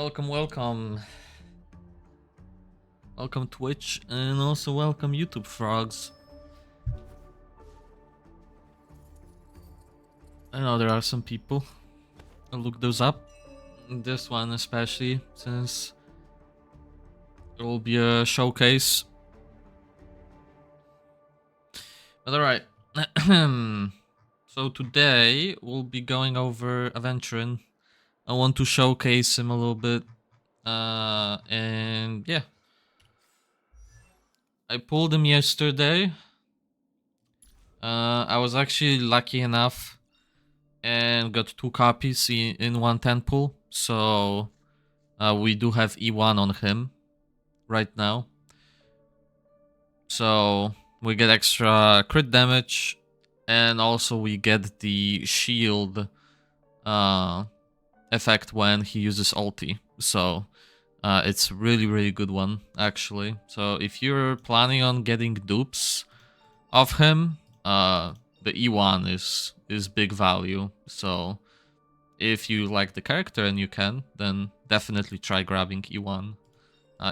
Welcome, welcome. Welcome Twitch, and also welcome YouTube frogs. I know there are some people. I'll look those up. This one especially, since it will be a showcase. But alright. So today we'll be going over Aventurine. I want to showcase him a little bit. And yeah. I pulled him yesterday. I was actually lucky enough and got 2 copies in one 10 pool. So we do have E1 on him right now. So we get extra crit damage, and also we get the shield effect when he uses ulti. So it's really good one actually. So if you're planning on getting dupes of him, the E1 is big value. So if you like the character and you can, then definitely try grabbing E1.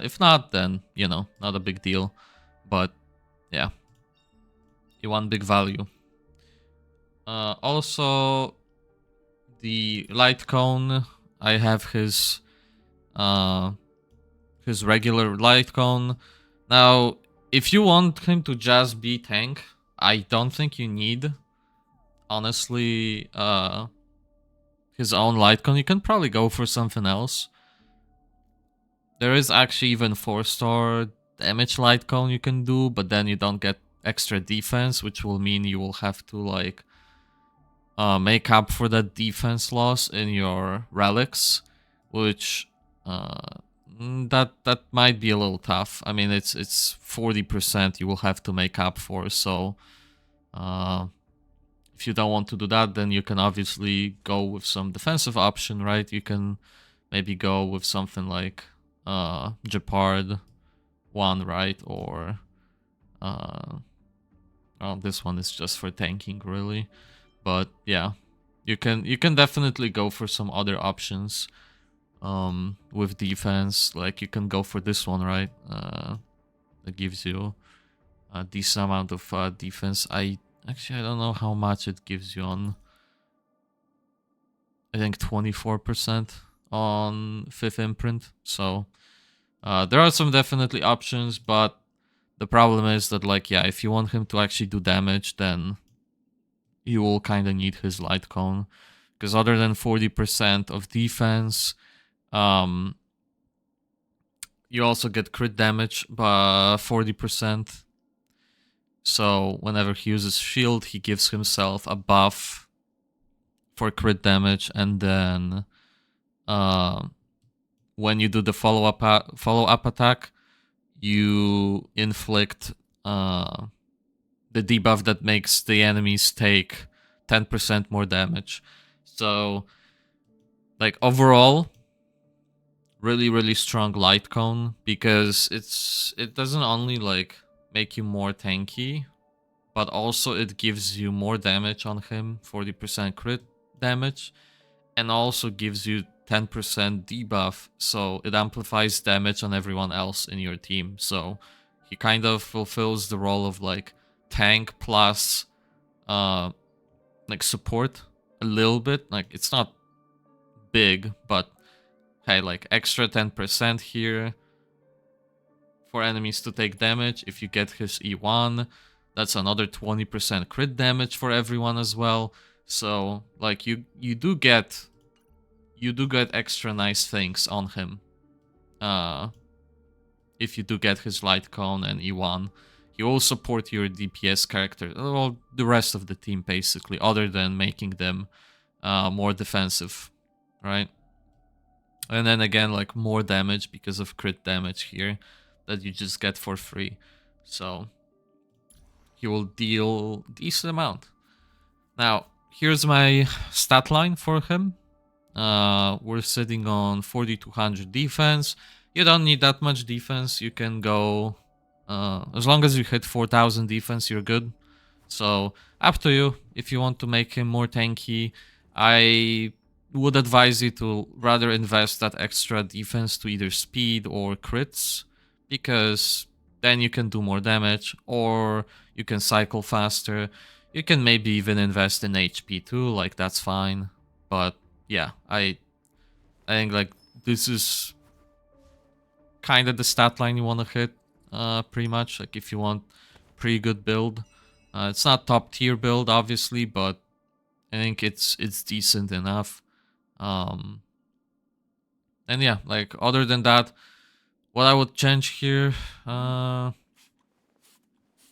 If not, then, you know, not a big deal. But, yeah. E1 big value. Also, the light cone, I have his regular light cone. Now, if you want him to just be tank, I don't think you need, honestly, his own light cone. You can probably go for something else. There is actually even 4-star damage light cone you can do, but then you don't get extra defense, which will mean you will have to like make up for that defense loss in your relics, which that might be a little tough. I mean, it's 40% you will have to make up for. So if you don't want to do that, then you can obviously go with some defensive option, right? You can maybe go with something like Jeopard 1, right? Or well, this one is just for tanking, really. But yeah, you can definitely go for some other options with defense. Like you can go for this one, right? That gives you a decent amount of defense. I don't know how much it gives you on. I think 24% on 5th imprint. So there are some definitely options, but the problem is that, like, yeah, if you want him to actually do damage, then you will kind of need his light cone, because other than 40% of defense, you also get crit damage by 40%. So whenever he uses shield, he gives himself a buff for crit damage, and then when you do the follow-up attack, you inflict the debuff that makes the enemies take 10% more damage. So, like, overall, really strong light cone, because it doesn't only like make you more tanky, but also it gives you more damage on him, 40% crit damage, and also gives you 10% debuff, so it amplifies damage on everyone else in your team. So he kind of fulfills the role of like tank plus like support a little bit. Like, it's not big, but hey, like extra 10% here for enemies to take damage. If you get his E1, that's another 20% crit damage for everyone as well. So like you do get extra nice things on him. If you do get his light cone and E1, he will support your DPS character, well, the rest of the team basically, other than making them more defensive, right? And then again, like, more damage because of crit damage here that you just get for free. So he will deal decent amount. Now, here's my stat line for him. We're sitting on 4200 defense. You don't need that much defense. You can go, as long as you hit 4000 defense, you're good. So up to you if you want to make him more tanky. I would advise you to rather invest that extra defense to either speed or crits, because then you can do more damage, or you can cycle faster. You can maybe even invest in HP too, like that's fine. But yeah, I think like this is kind of the stat line you want to hit, pretty much. Like if you want pretty good build, it's not top tier build obviously, but I think it's decent enough. Um, and yeah, like other than that, what I would change here,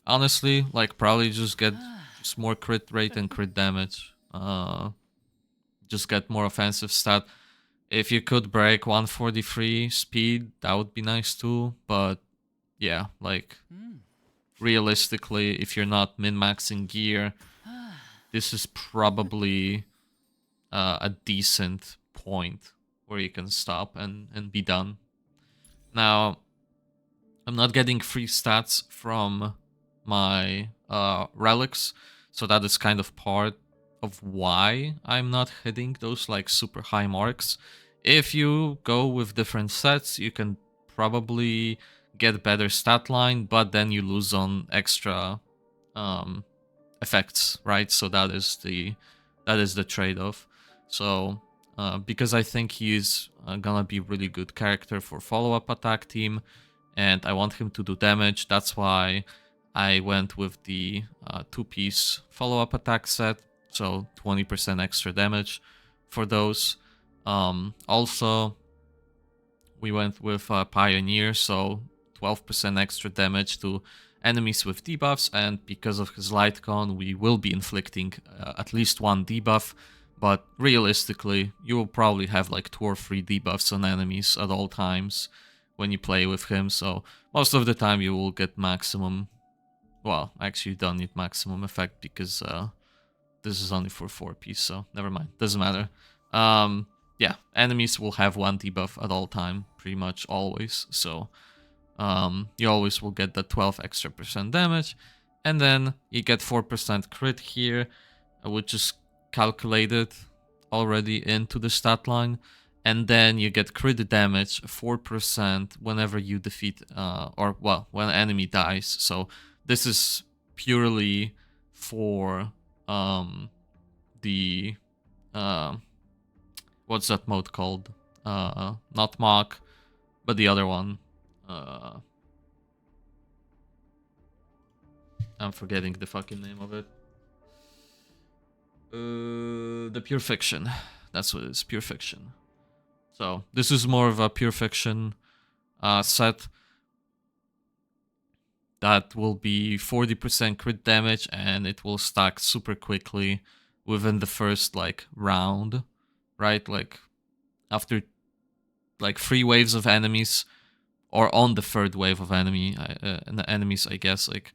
honestly, like probably just get just more crit rate and crit damage. Just get more offensive stat. If you could break 143 speed, that would be nice too. But yeah, like realistically, if you're not min-maxing gear, this is probably a decent point where you can stop and be done. Now, I'm not getting free stats from my relics, so that is kind of part of why I'm not hitting those like super high marks. If you go with different sets, you can probably get better stat line, but then you lose on extra um, effects, right? So that is the trade-off. So because I think he's gonna be really good character for follow-up attack team, and I want him to do damage. That's why I went with the two-piece follow-up attack set, so 20% extra damage for those. Also, we went with Pioneer, so 12% extra damage to enemies with debuffs, and because of his light cone, we will be inflicting at least one debuff, but realistically, you will probably have like 2 or 3 debuffs on enemies at all times when you play with him, so most of the time you will get maximum. Well, actually you don't need maximum effect because this is only for 4-piece, so never mind, doesn't matter. Yeah, enemies will have 1 debuff at all time, pretty much always, so you always will get the 12 extra percent damage, and then you get 4% crit here, which is calculated already into the stat line, and then you get crit damage 4% whenever you defeat, or well, when an enemy dies. So this is purely for the what's that mode called? Not MoC, but the other one. I'm forgetting the fucking name of it. The Pure Fiction. That's what it is, Pure Fiction. So this is more of a Pure Fiction set that will be 40% crit damage, and it will stack super quickly within the first like round, right? Like after like 3 waves of enemies, or on the 3rd wave of enemies, I guess, like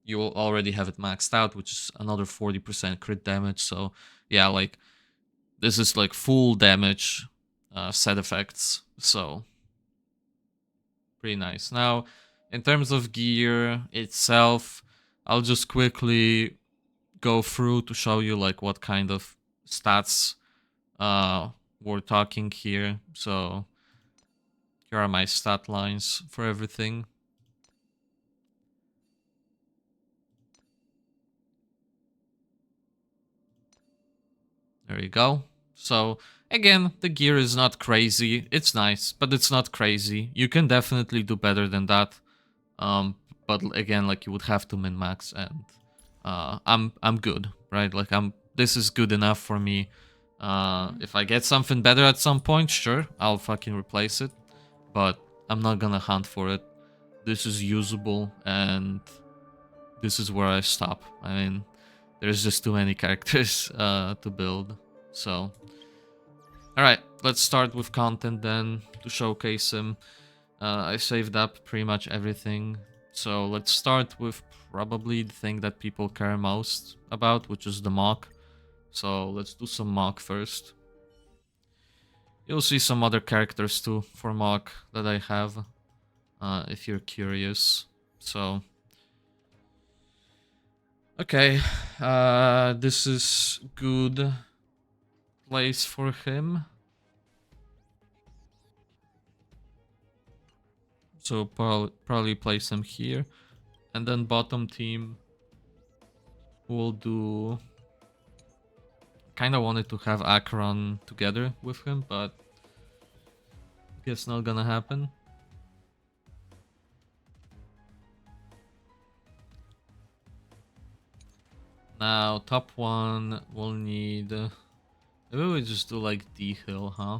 you will already have it maxed out, which is another 40% crit damage. So yeah, like this is like full damage set effects, so pretty nice. Now, in terms of gear itself, I'll just quickly go through to show you like what kind of stats we're talking here. So here are my stat lines for everything. There you go. So again, the gear is not crazy. It's nice, but it's not crazy. You can definitely do better than that. But again, like you would have to min max, and I'm good, right? Like this is good enough for me. If I get something better at some point, sure, I'll fucking replace it. But I'm not gonna hunt for it. This is usable, and this is where I stop. I mean, there's just too many characters to build. So, alright, let's start with content then to showcase him. I saved up pretty much everything. So let's start with probably the thing that people care most about, which is the MoC. So let's do some MoC first. You'll see some other characters too for MoC that I have, if you're curious. So, okay, this is good. place for him. So probably place him here. And then bottom team will do... Kinda wanted to have Akron together with him, but guess not gonna happen. Now top one will need... maybe we just do like D-Hill, huh?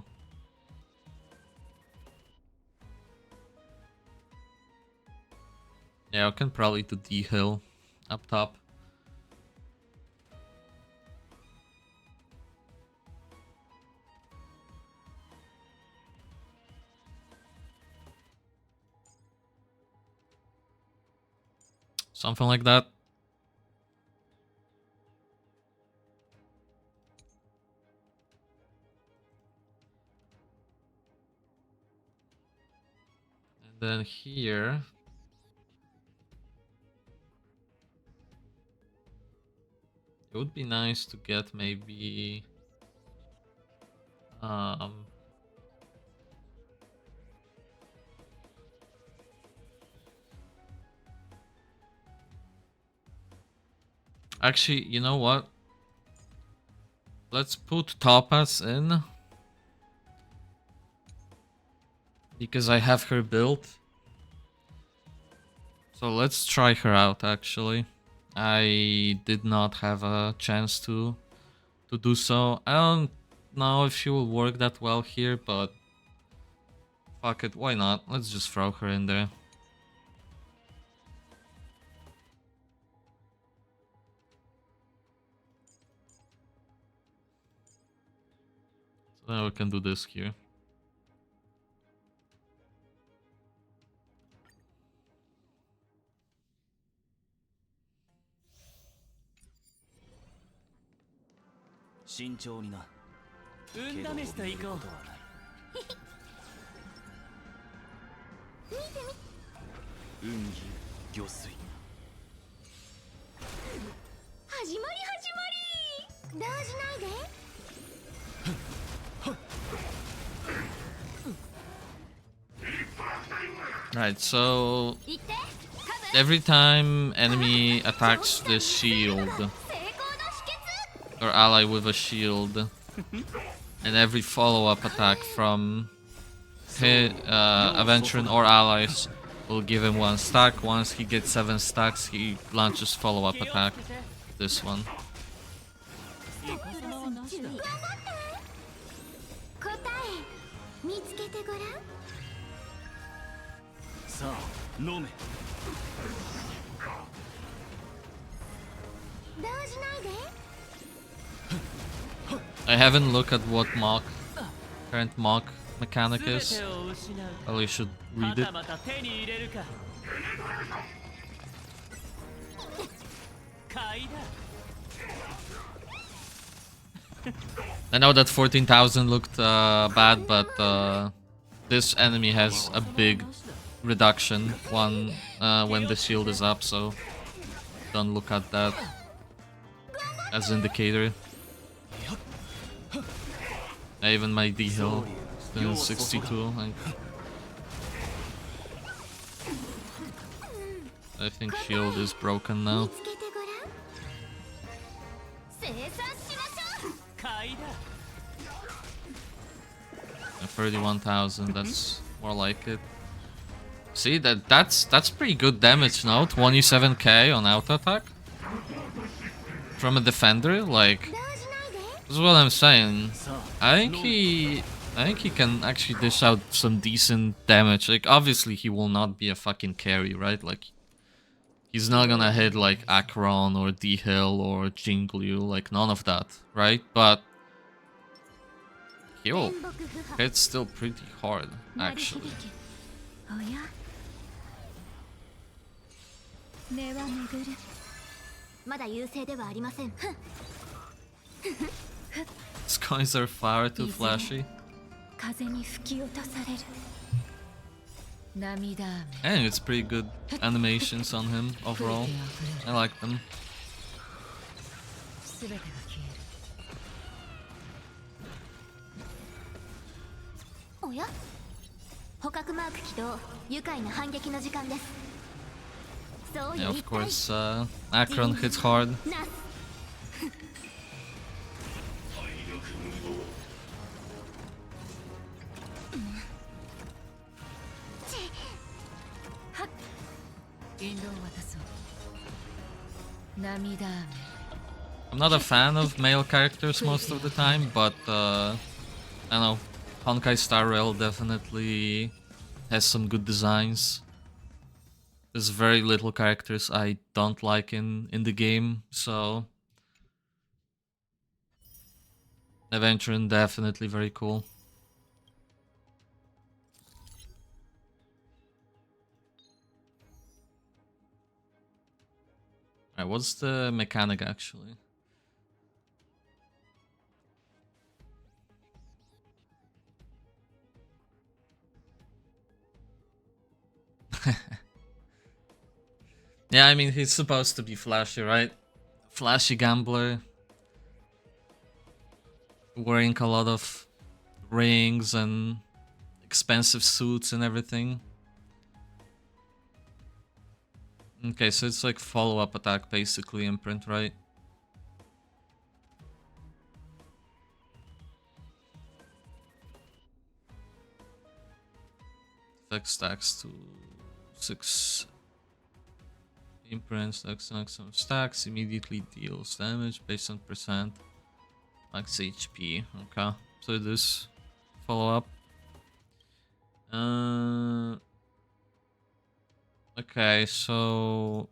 Yeah, I can probably do D-Hill up top. Something like that. And then here... it would be nice to get maybe... actually, you know what? Let's put Topaz in. Because I have her built. So let's try her out, actually. I did not have a chance to do so. I don't know if she will work that well here, but... fuck it, why not? Let's just throw her in there. So now we can do this here. Right, so every time enemy attacks this shield or ally with a shield, and every follow-up attack from Aventurine or allies will give him 1 stack. Once he gets 7 stacks, he launches follow-up attack. This one. I haven't looked at what current MoC mechanic is. Probably should read it. I know that 14,000 looked bad, but this enemy has a big reduction when the shield is up, so don't look at that as an indicator. Even my D-Hill is 62. I think shield is broken now. 31,000, that's more like it. See, that's pretty good damage now. 27k on auto attack from a defender. Like, this is what I'm saying. I think he can actually dish out some decent damage. Like, obviously he will not be a fucking carry, right? Like, he's not gonna hit like Akron or D-Hill or Jinglu, like none of that, right? But he'll hit still pretty hard, actually. These guys are far too flashy. And it's pretty good animations on him overall. I like them. Yeah, of course, Akron hits hard. I'm not a fan of male characters most of the time, but I don't know, Honkai Star Rail definitely has some good designs. There's very little characters I don't like in the game, so Aventurine definitely very cool. Alright, what's the mechanic actually? Yeah, I mean, he's supposed to be flashy, right? Flashy gambler. Wearing a lot of rings and expensive suits and everything. Okay, so it's like follow-up attack basically, imprint, right? Effect stacks to 6 imprints, stacks, immediately deals damage based on percent, max HP. Okay, so this follow-up. Okay, so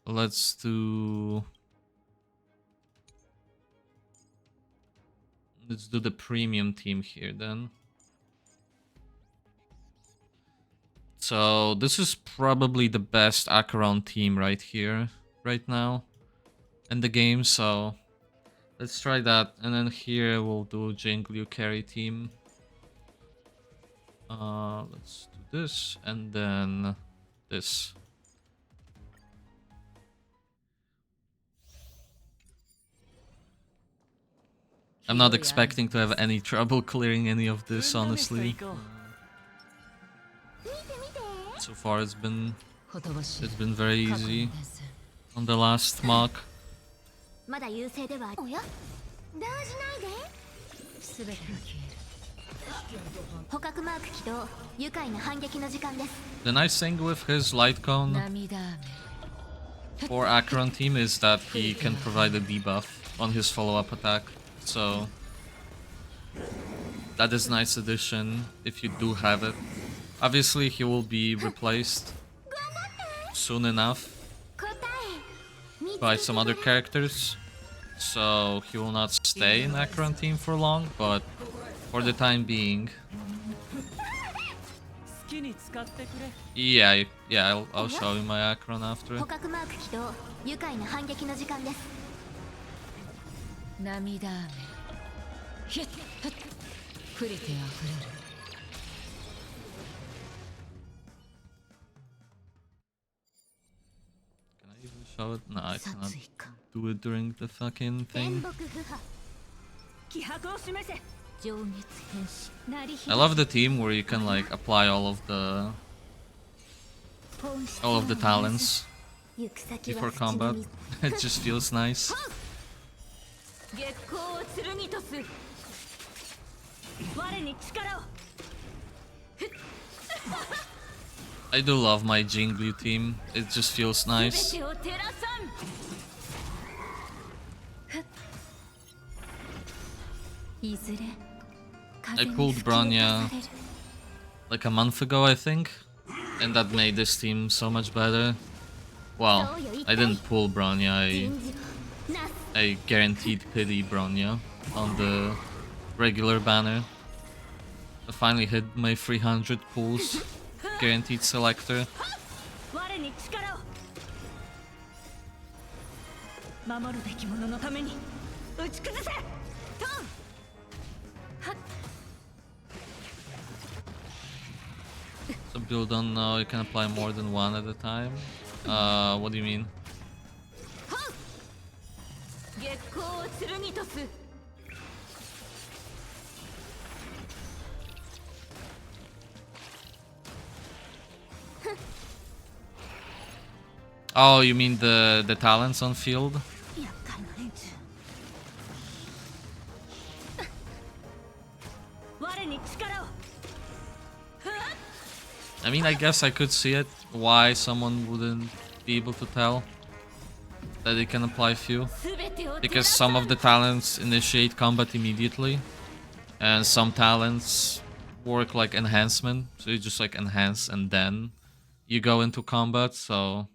let's do the premium team here then. So this is probably the best Acheron team right here, right now, in the game. So let's try that, and then here we'll do Jingliu carry team. Let's do this, and then this. I'm not expecting to have any trouble clearing any of this, honestly. So far it's been very easy on the last MoC. The nice thing with his light cone for Acheron team is that he can provide a debuff on his follow-up attack, so that is a nice addition if you do have it. Obviously he will be replaced soon enough by some other characters, so he will not stay in Acheron team for long, but for the time being, yeah, I'll show you my Acheron after. Show it? No, I cannot do it during the fucking thing. I love the team where you can like apply all of the talents before combat. It just feels nice. I do love my Jingliu team, it just feels nice. I pulled Bronya like a month ago, I think, and that made this team so much better. Well, I didn't pull Bronya, I guaranteed pity Bronya on the regular banner. I finally hit my 300 pulls. Guaranteed selector. Some people don't know you can apply more than one at a time. What do you mean? Oh, you mean the talents on field? I mean, I guess I could see it. Why someone wouldn't be able to tell that it can apply few. Because some of the talents initiate combat immediately. And some talents work like enhancement. So you just like enhance and then you go into combat. So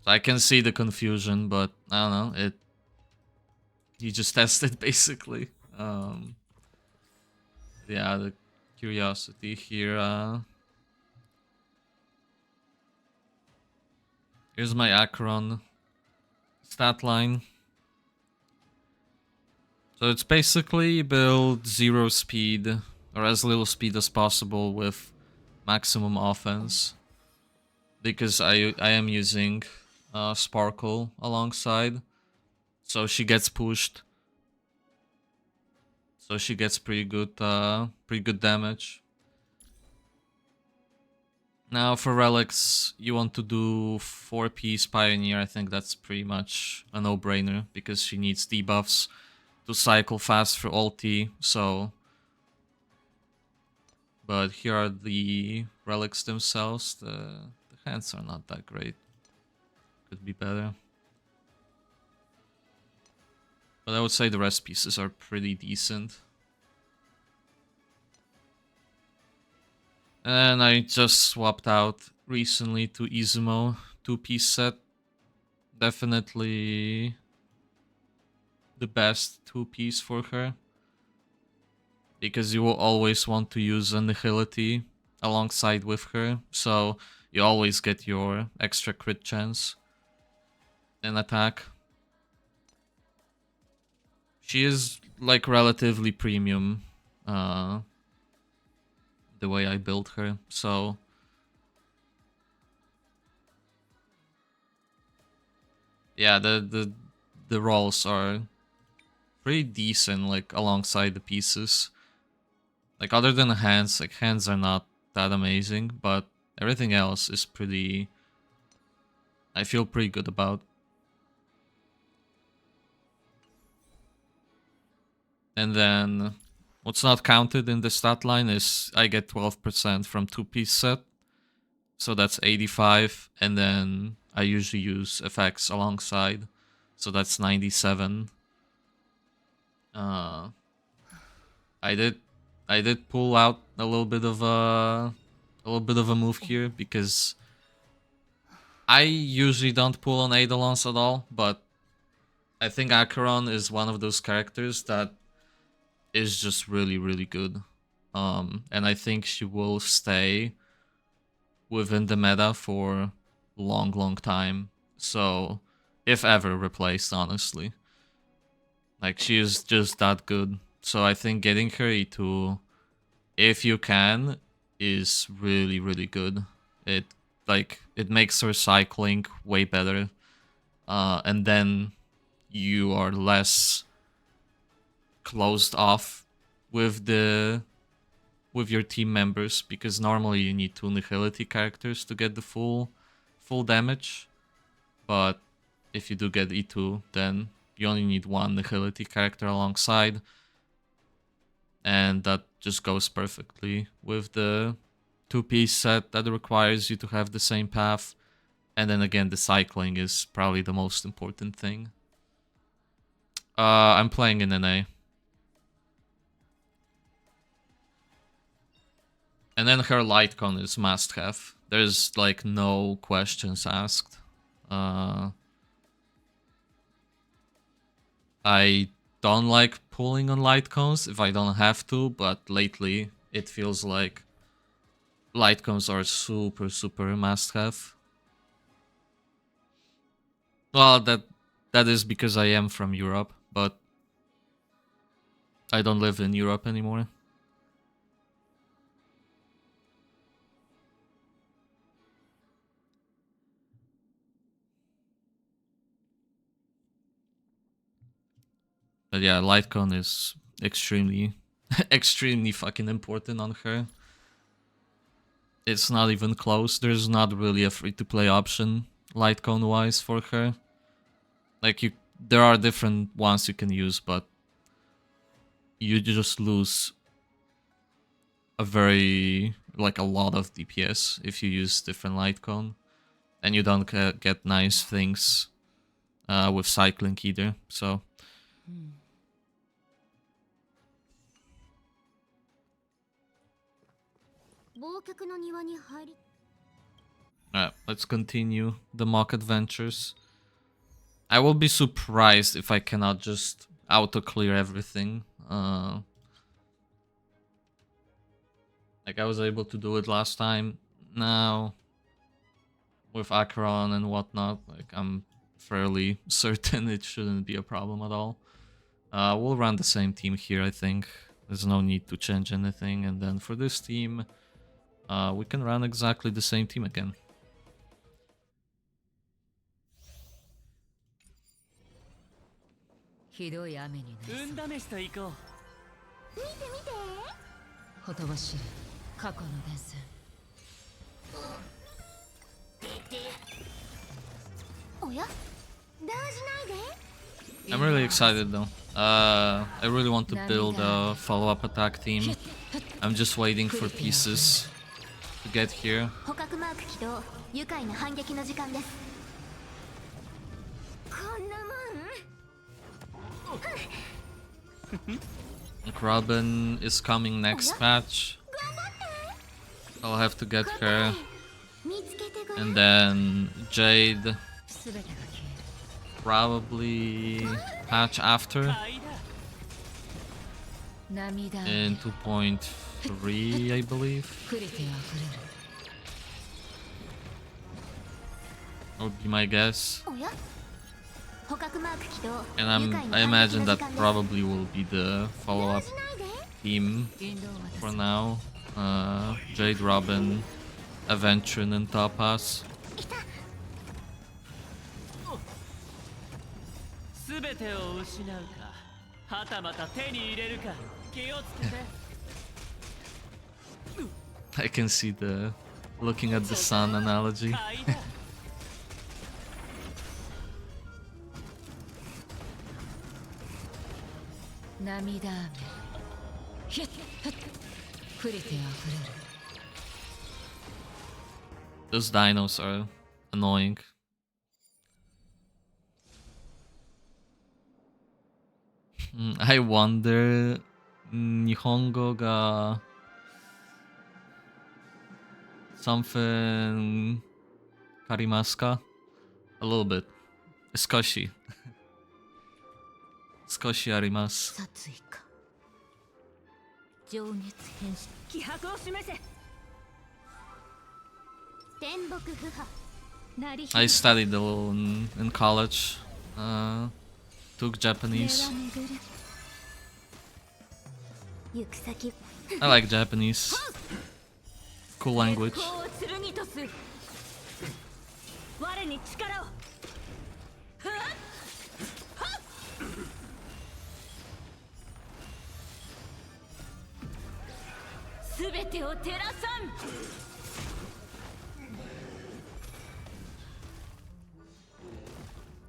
I can see the confusion, but I don't know. You just test it basically. Yeah, the curiosity here. Here's my Acheron stat line. So it's basically build 0 speed or as little speed as possible with maximum offense. Because I am using Sparkle alongside. So she gets pushed. So she gets pretty good damage. Now for relics, you want to do 4-piece Pioneer. I think that's pretty much a no-brainer because she needs debuffs to cycle fast for ulti. So, but here are the relics themselves. The hands are not that great. Could be better. But I would say the rest pieces are pretty decent. And I just swapped out recently to Izumo 2-piece set. Definitely the best 2-piece for her. Because you will always want to use Annihility alongside with her. So you always get your extra crit chance in attack. She is like relatively premium. The way I built her. So yeah, the rolls are pretty decent, like alongside the pieces. Like other than the hands, like hands are not that amazing, but everything else is pretty. I feel pretty good about. And then what's not counted in the stat line is I get 12% from 2-piece set. So that's 85, and then I usually use effects alongside. So that's 97. I did pull out a little bit of a move here because I usually don't pull on Eidolons at all, but I think Acheron is one of those characters that is just really, really good. And I think she will stay within the meta for long, long time. So, if ever replaced, honestly. Like, she is just that good. So I think getting her E2, if you can, is really, really good. It makes her cycling way better. And then you are less closed off with your team members, because normally you need 2 Nihility characters to get the full damage. But if you do get E2, then you only need 1 Nihility character alongside. And that just goes perfectly with the 2-piece set that requires you to have the same path. And then again, the cycling is probably the most important thing. I'm playing in NA. And then her Lightcon is must-have. There's like no questions asked. I don't like pulling on Lightcons if I don't have to, but lately it feels like Lightcons are super, super must-have. Well, that is because I am from Europe, but I don't live in Europe anymore. But yeah, Lightcon is extremely, extremely fucking important on her. It's not even close. There's not really a free-to-play option, Litecoin-wise, for her. Like, there are different ones you can use, but you just lose a lot of DPS if you use different Litecoin. And you don't get nice things with cycling either, so... Alright, let's continue the MoC adventures. I will be surprised if I cannot just auto-clear everything. Like I was able to do it last time. Now, with Acheron and whatnot, like I'm fairly certain it shouldn't be a problem at all. We'll run the same team here, I think. There's no need to change anything. And then for this team, we can run exactly the same team again. I'm really excited though. I really want to build a follow-up attack team. I'm just waiting for pieces to get here. Robin is coming next match. I'll have to get her. And then Jade probably patch after in 2.3, I believe. That would be my guess. And I imagine that probably will be the follow-up team for now. Jade, Robin, Aventurine, and Topaz. I can see the looking at the sun analogy. Those dinos are annoying. I wonder, Nihongo ga something karimasu ka? A little bit. Skoshi. Skoshi arimasu. I studied a little in college. Took Japanese. I like Japanese. Cool language.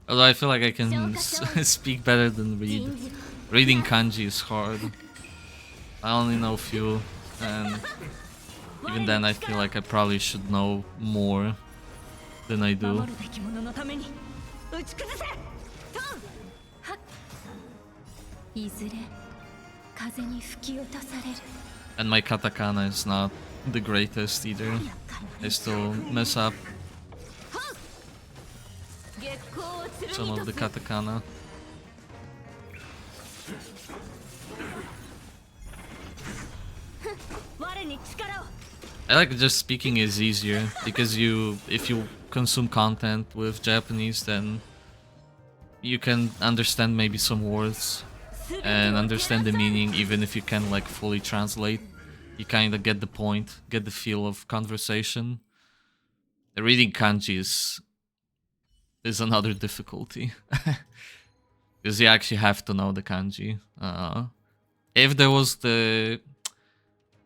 Although I feel like I can speak better than read. Reading kanji is hard. I only know a few, and even then I feel like I probably should know more than I do. And my katakana is not the greatest either. I still mess up some of the katakana. I like just speaking is easier because if you consume content with Japanese, then you can understand maybe some words and understand the meaning even if you can't like fully translate. You kind of get the point, get the feel of conversation. Reading kanji is another difficulty because you actually have to know the kanji. If there was the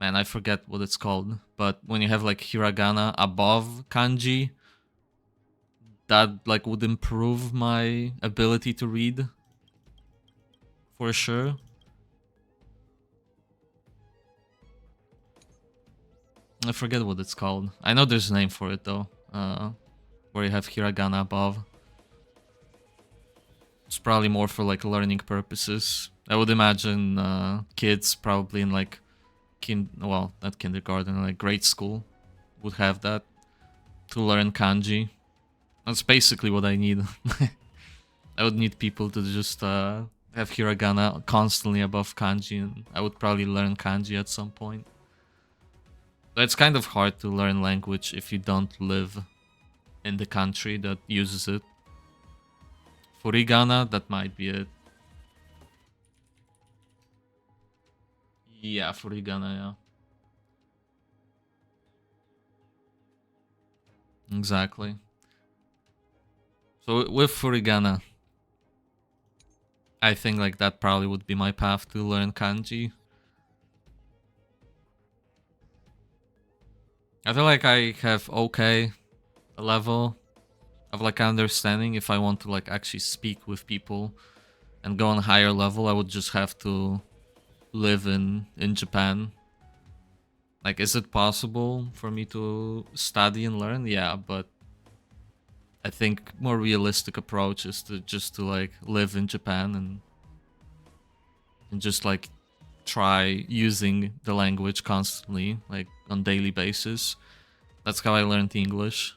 Man, I forget what it's called. But when you have like hiragana above kanji, that like would improve my ability to read for sure. I forget what it's called. I know there's a name for it though. Where you have hiragana above. It's probably more for like learning purposes. I would imagine kids probably in like well, not kindergarten, like grade school would have that to learn kanji. That's basically what I need. I would need people to just have hiragana constantly above kanji, and I would probably learn kanji at some point. But it's kind of hard to learn language if you don't live in the country that uses it. Furigana, that might be it. Yeah, furigana, yeah. Exactly. So with furigana, I think like that probably would be my path to learn kanji. I feel like I have okay level of like understanding. If I want to like actually speak with people and go on a higher level, I would just have to live in Japan. Like, is it possible for me to study and learn? Yeah, but I think more realistic approach is to just to like live in Japan and just like try using the language constantly, like on daily basis. That's how I learned English.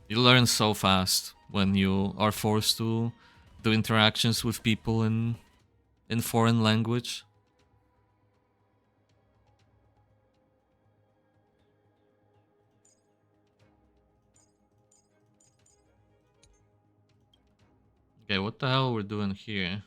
You learn so fast when you are forced to do interactions with people in foreign language. Okay, what the hell we're doing here?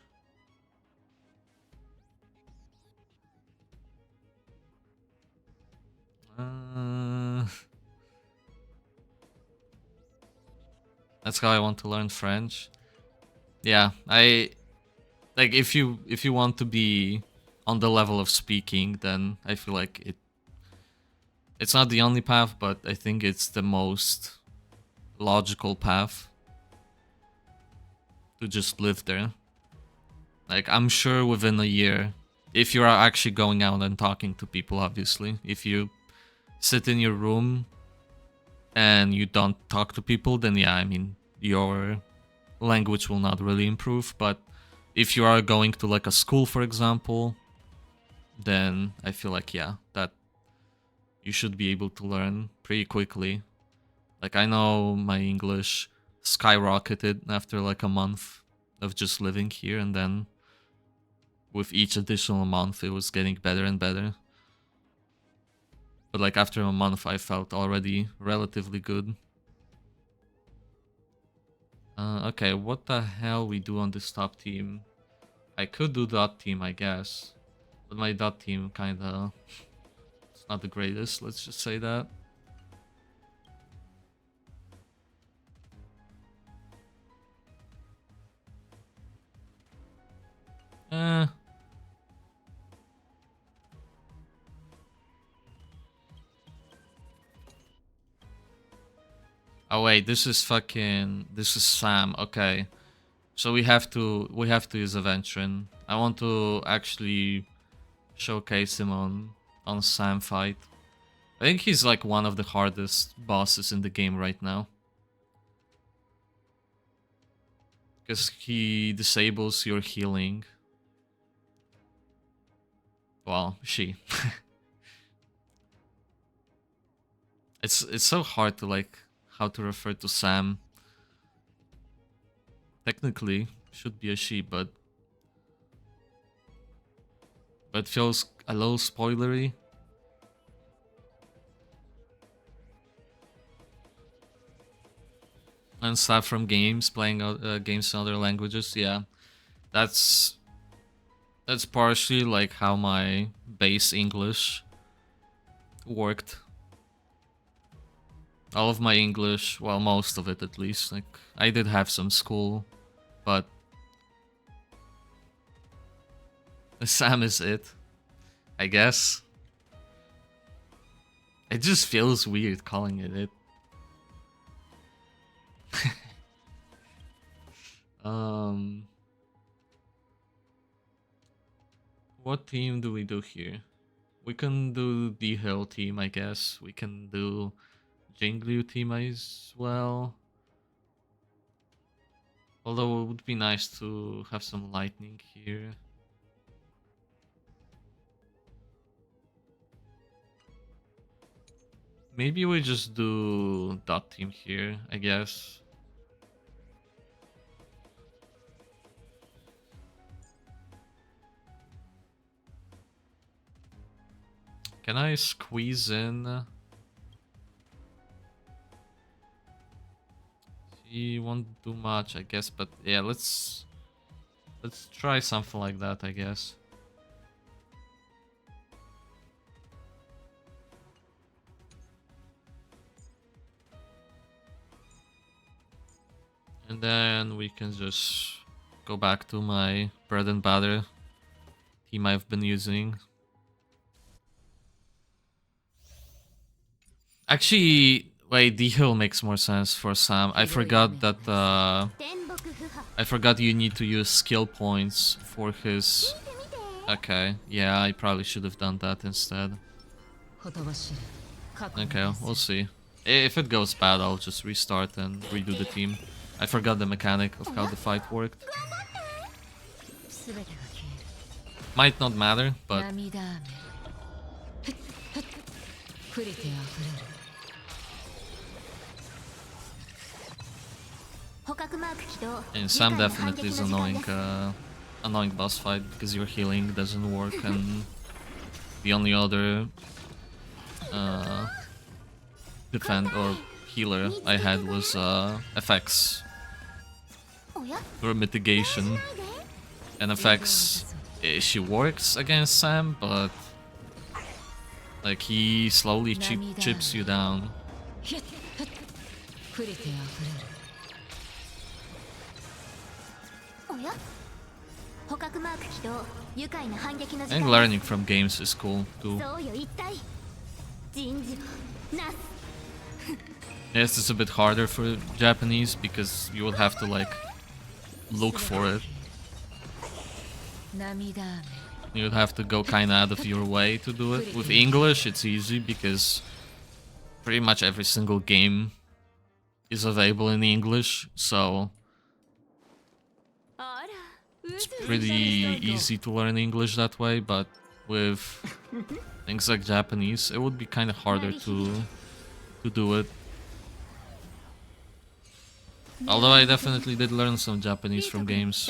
That's how I want to learn French. Yeah, I like if you want to be on the level of speaking, then I feel like it's not the only path, but I think it's the most logical path to just live there. Like I'm sure within a year, if you are actually going out and talking to people, obviously, if you sit in your room and you don't talk to people, then yeah, I mean, your language will not really improve. But if you are going to like a school, for example, then I feel like, yeah, that you should be able to learn pretty quickly. Like I know my English skyrocketed after like a month of just living here, and then with each additional month it was getting better and better. But like after a month I felt already relatively good. Okay, what the hell we do on this top team? I could do dot team, I guess. But my dot team kinda... it's not the greatest, let's just say that. Eh... Oh wait, this is Sam, okay. So we have to use Aventurine. I want to actually showcase him on Sam fight. I think he's like one of the hardest bosses in the game right now. Because he disables your healing. Well, she. It's so hard to like how to refer to Sam. Technically, should be a she, but it feels a little spoilery. And stuff from games, playing games in other languages, yeah. That's partially like how my base English worked. All of my English, well, most of it at least, like I did have some school, but Sam is it, I guess. It just feels weird calling it it. What team do we do here? We can do the Hill team, I guess. We can do Jingliu team as well. Although it would be nice to have some lightning here. Maybe we just do dot team here, I guess. Can I squeeze in? He won't do much, I guess, but yeah, let's try something like that, I guess. And then we can just go back to my bread and butter team I've been using. Actually, wait, D-Hill makes more sense for Sam. I forgot that I forgot you need to use skill points for his... Okay, yeah, I probably should have done that instead. Okay, we'll see. If it goes bad, I'll just restart and redo the team. I forgot the mechanic of how the fight worked. Might not matter, but... And Sam definitely is annoying, annoying boss fight because your healing doesn't work, and the only other defend or healer I had was FX or mitigation. And FX, she works against Sam, but like he slowly chips you down. I think learning from games is cool too. Yes, it's a bit harder for Japanese because you would have to like look for it. You would have to go kinda out of your way to do it. With English it's easy because pretty much every single game is available in English, so it's pretty easy to learn English that way, but with things like Japanese, it would be kind of harder to do it. Although I definitely did learn some Japanese from games.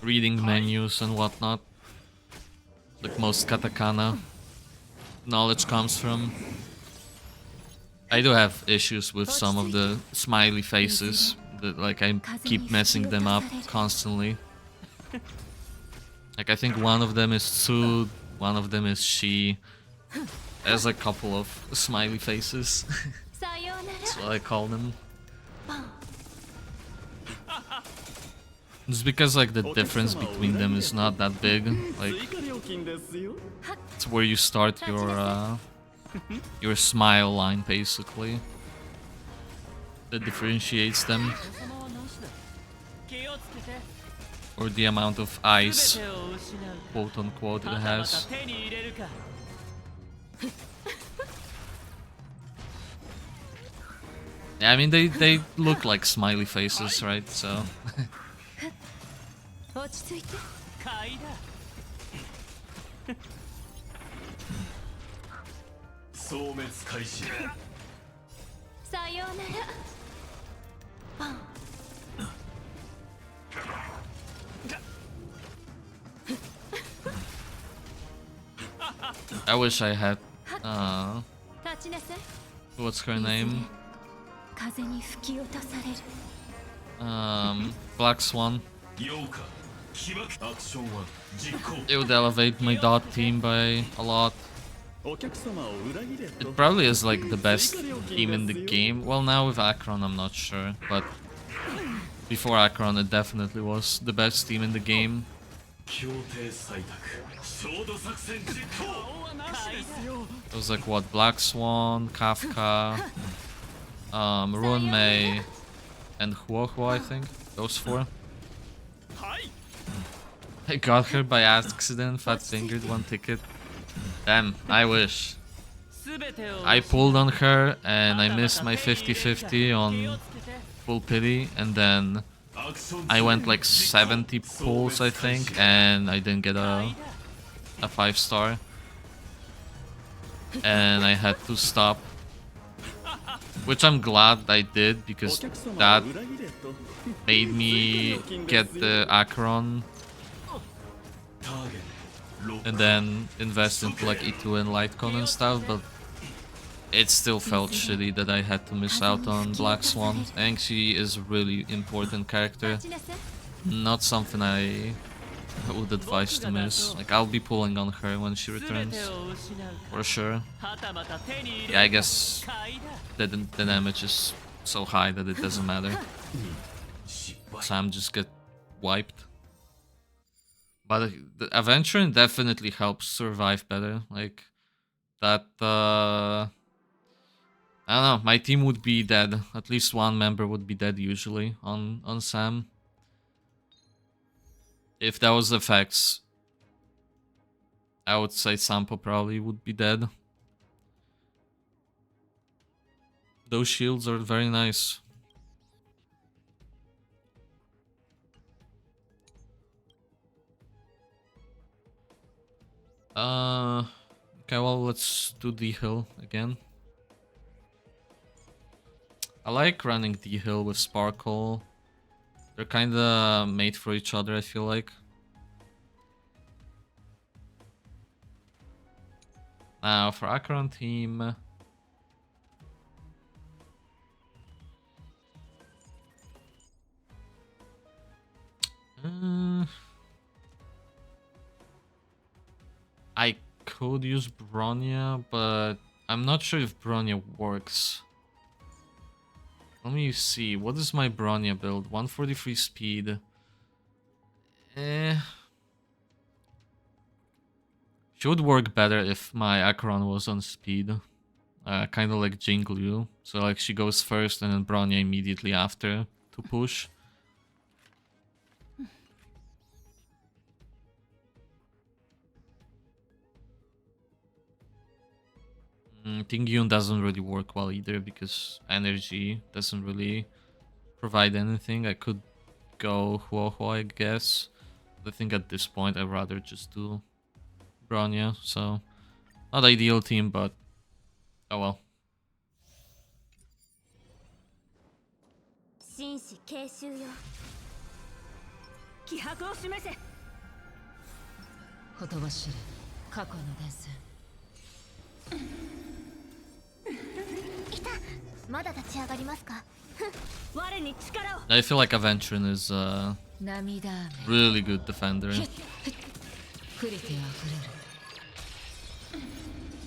Reading menus and whatnot. Like most katakana knowledge comes from. I do have issues with some of the smiley faces. Like I keep messing them up constantly. Like I think one of them is Tsu, one of them is she. There's a couple of smiley faces. That's what I call them. It's because like the difference between them is not that big. Like it's where you start your smile line basically. That differentiates them. Or the amount of eyes, quote unquote, it has. Yeah, I mean they look like smiley faces, right? So I wish I had what's her name? Black Swan. It would elevate my dot team by a lot. It probably is like the best team in the game. Well, now with Akron I'm not sure, but before Akron it definitely was the best team in the game. It was like what? Black Swan, Kafka, Ruin Mei, and Huohuo, I think. Those 4. I got her by accident, fat fingered 1 ticket. Damn, I wish. I pulled on her and I missed my 50-50 on full pity, and then I went like 70 pulls, I think, and I didn't get a 5-star. And I had to stop. Which I'm glad I did, because that made me get the Acheron and then invest into like E2 and Lightcon and stuff, but it still felt shitty that I had to miss out on Black Swan. I think she is a really important character. Not something I would advise to miss. Like, I'll be pulling on her when she returns, for sure. Yeah, I guess the damage is so high that it doesn't matter. Sam just get wiped. But the Aventurine definitely helps survive better. Like, that, I don't know, my team would be dead. At least one member would be dead usually on Sam. If that was the effects, I would say Sampo probably would be dead. Those shields are very nice. Okay, well, let's do D-Hill again. I like running D-Hill with Sparkle. They're kinda made for each other, I feel like. Now, for Acheron team... I could use Bronya, but I'm not sure if Bronya works. Let me see, what is my Bronya build? 143 speed. She would work better if my Acheron was on speed. Kind of like Jingliu. So like she goes first and then Bronya immediately after to push. Tingyun doesn't really work well either because energy doesn't really provide anything. I could go Huohuo, I guess. I think at this point I'd rather just do Bronya, so not ideal team, but oh well. I feel like Aventurine is a really good defender.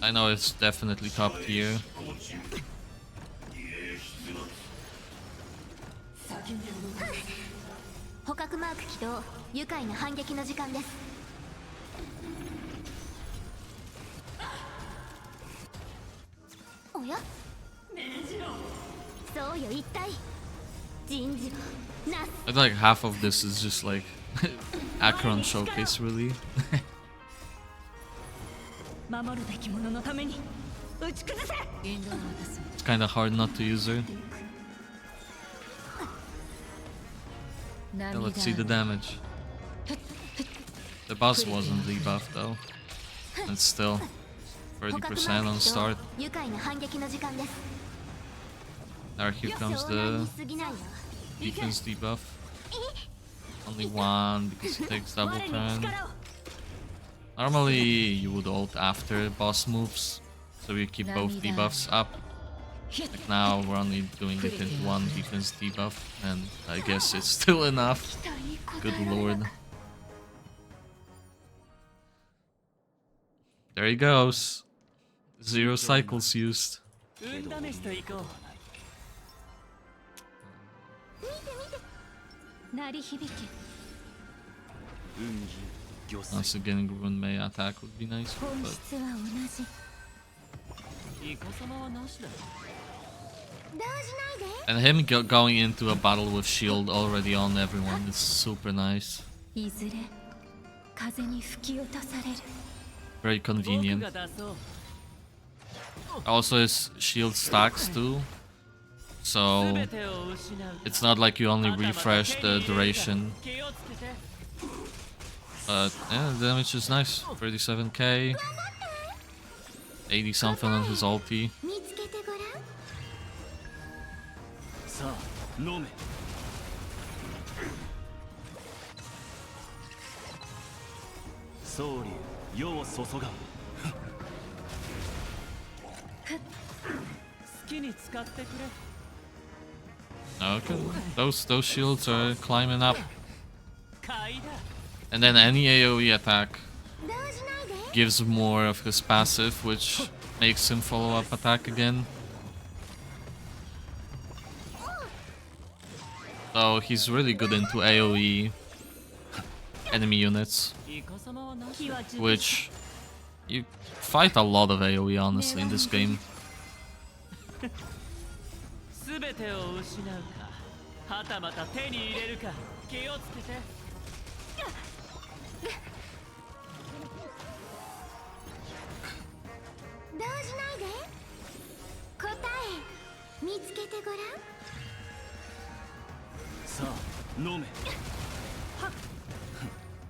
I know it's definitely top tier. I feel like half of this is just like Acheron showcase, really. It's kind of hard not to use her. Yeah, let's see the damage. The boss wasn't debuffed though. And still 30% on start. Now here comes the defense debuff. Only one because it takes double turn. Normally you would ult after boss moves, so you keep both debuffs up. Like now we're only doing it in one defense debuff, and I guess it's still enough. Good lord. There he goes. 0 cycles used. Once again, Gruen Mei attack would be nice, but... And him going into a battle with shield already on everyone is super nice. Very convenient. Also his shield stacks too, so it's not like you only refresh the duration. But yeah, the damage is nice. 37k, 80 something on his ulti. Okay, those shields are climbing up. And then any AoE attack gives more of his passive, which makes him follow up attack again. So he's really good into AoE enemy units, which you fight a lot of AoE honestly in this game.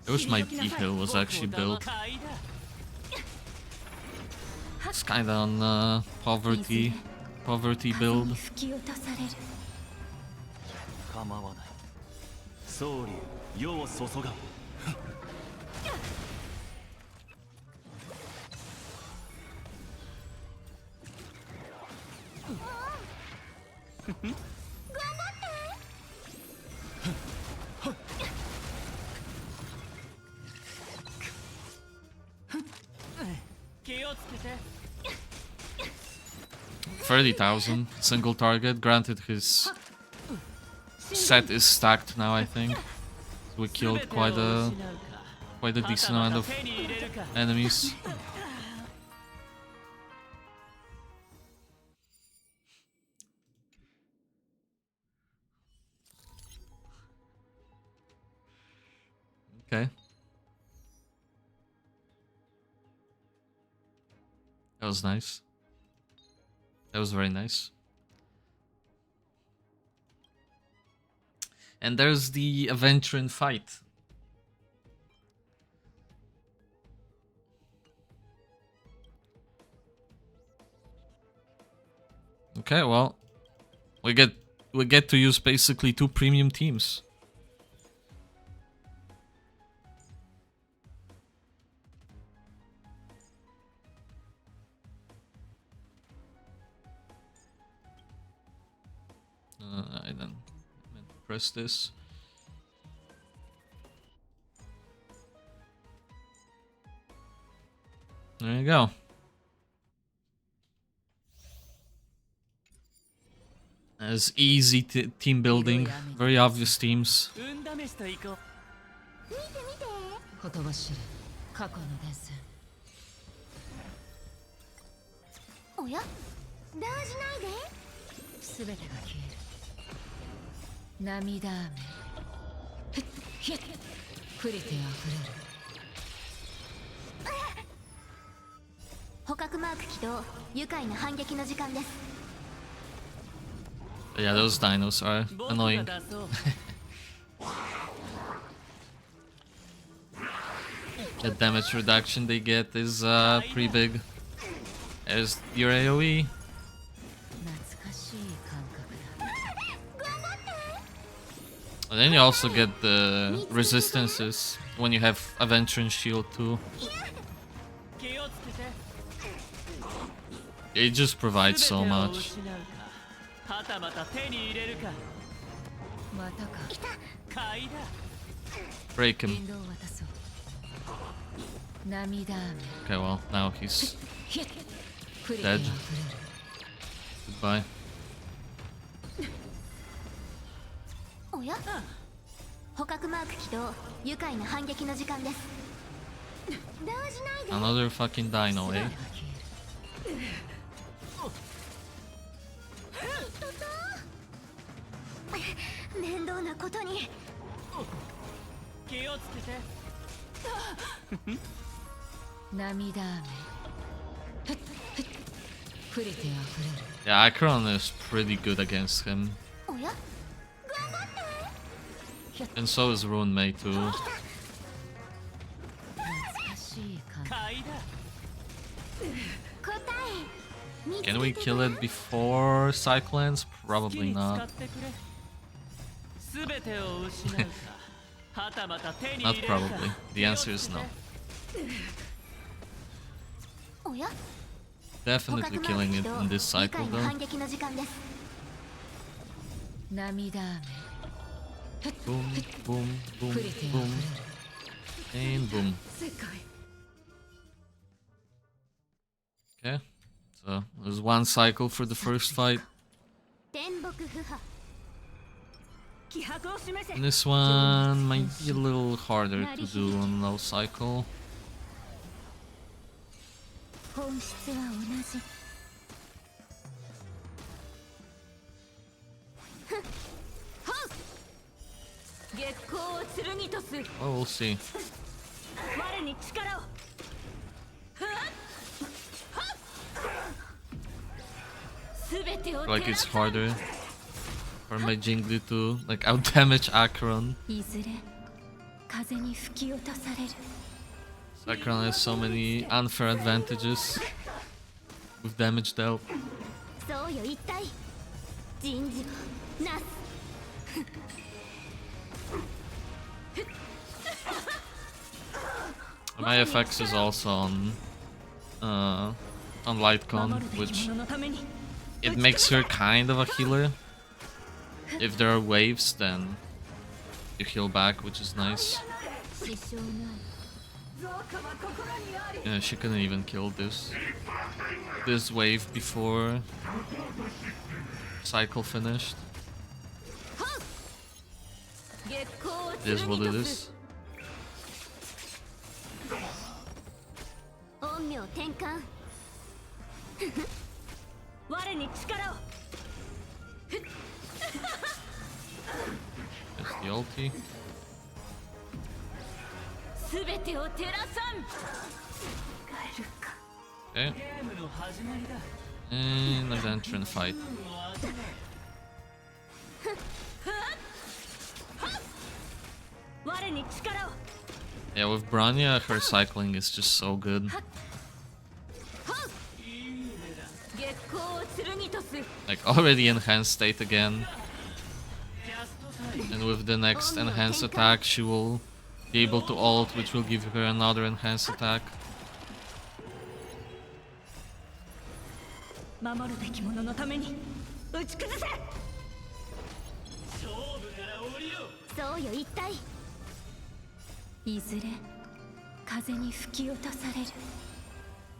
I wish my D-Hill was actually built. It's kinda on poverty build. $30,000 single target. Granted, his set is stacked now. I think we killed quite a decent amount of enemies. Okay. That was nice. That was very nice. And there's the Aventurine fight. Okay, well, we get to use basically 2 premium teams. I then meant to press this. There you go. As easy team building, very obvious teams. Yeah, those dinos are annoying. The damage reduction they get is pretty big. There's your AoE. And then you also get the resistances when you have Aventurine shield too. It just provides so much. Break him. Okay, well, now he's dead. Goodbye. Another fucking dino, eh? Yeah, Akron is pretty good against him. And so is Rune Mei too. Can we kill it before Cyclones? Probably not. Not probably. The answer is no. Definitely killing it in this cycle though. Boom, boom, boom, boom. And boom. Okay. So there's one cycle for the first fight. And this one might be a little harder to do on low cycle. Oh, we'll see. Like it's harder for my Jingli to like out damage Akron. Akron has so many unfair advantages with damage dealt. My FX is also on Lightcon, which it makes her kind of a healer. If there are waves, then you heal back, which is nice. Yeah, she couldn't even kill this wave before cycle finished. It is what it is. There's the ulti. Okay. And Aventurine fight. Yeah, with Branya, her cycling is just so good. Like, already enhanced state again. And with the next enhanced attack, she will be able to ult, which will give her another enhanced attack.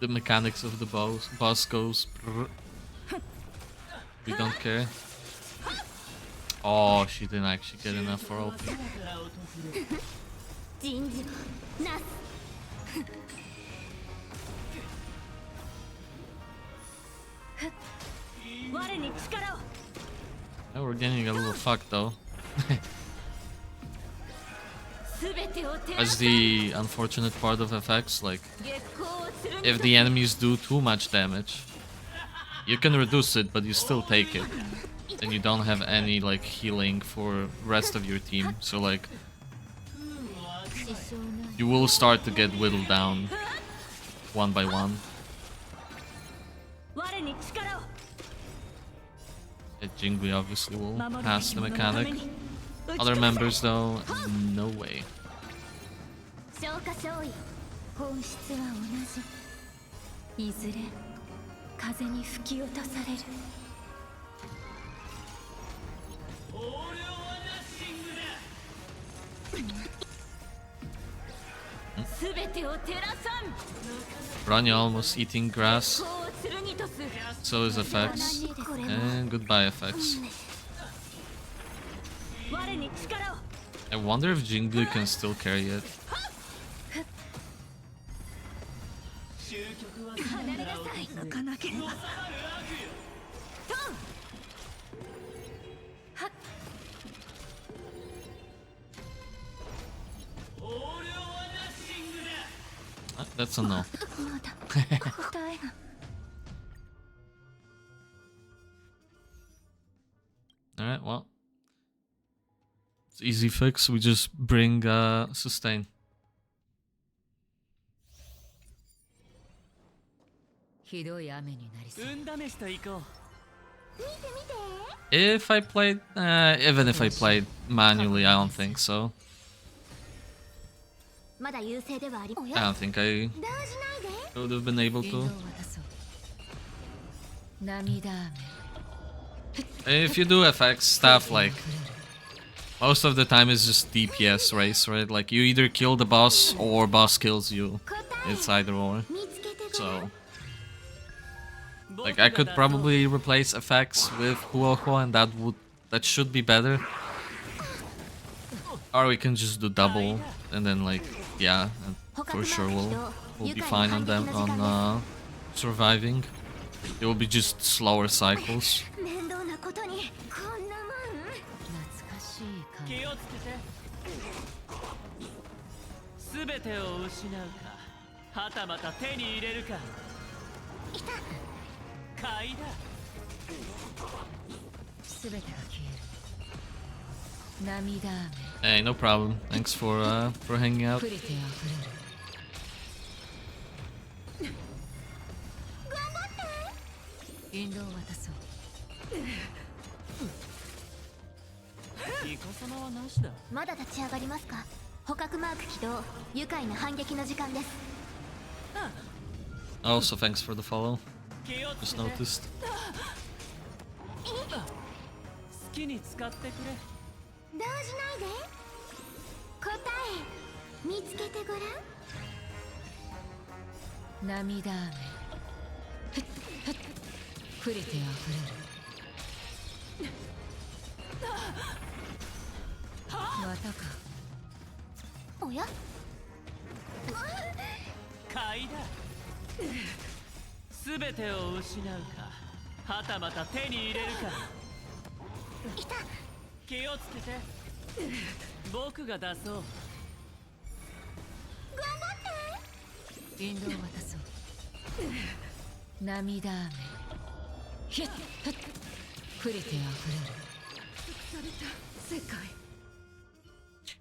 The mechanics of the boss goes. We don't care. Oh, she didn't actually get enough for ulti. Now we're getting a little fucked though. That's the unfortunate part of FX, like, if the enemies do too much damage, you can reduce it, but you still take it. And you don't have any, like, healing for rest of your team, so, like, you will start to get whittled down one by one. Jingui obviously will pass the mechanic. Other members though, no way. Rania almost eating grass. So is FX. And goodbye FX. I wonder if Jingli can still carry it. 離れなさい。抜かなければ。はっ。That's a no. まだ答えが。Alright, well. It's easy fix, we just bring sustain. If I played, even if I played manually, I don't think so. I don't think I would have been able to. If you do FX stuff, like, most of the time it's just DPS race, right? Like, you either kill the boss or boss kills you. It's either or. So, like, I could probably replace FX with Huohuo and that should be better. Or we can just do double and then, like, yeah, for sure we'll be fine on them on surviving. It will be just slower cycles. Hey, no problem. Thanks for hanging out. Also, thanks for the follow. Just noticed.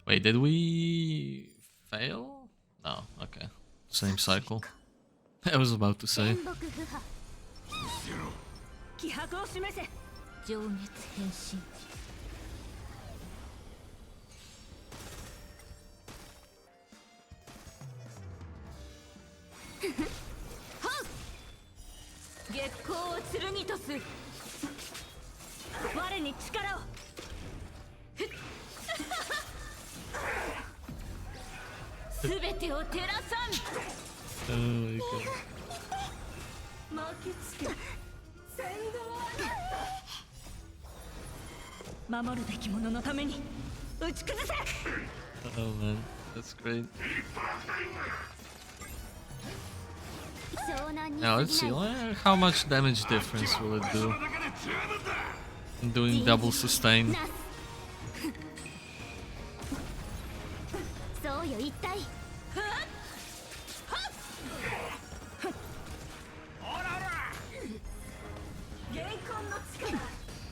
Wait, did we fail? No, okay. Same cycle. I was about to say. Oh my god. Oh man, that's great. Now let's see, how much damage difference will it do in doing double sustain?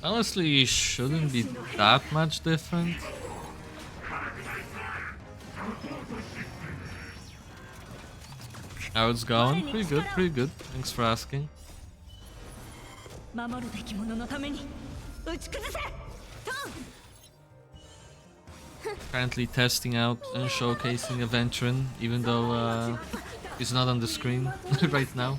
Honestly, it shouldn't be that much different. How it's going? Pretty good, pretty good. Thanks for asking. Currently testing out and showcasing Aventurine, even though he's not on the screen right now.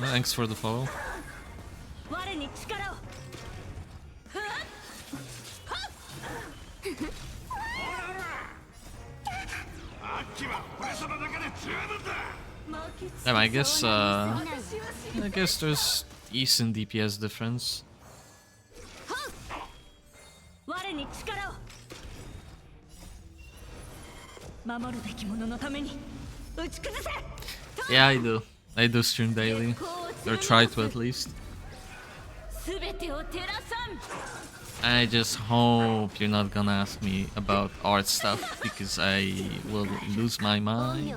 Thanks for the follow. Damn, I guess there's decent DPS difference. Yeah, I do. I do stream daily, or try to at least. I just hope you're not gonna ask me about art stuff, because I will lose my mind.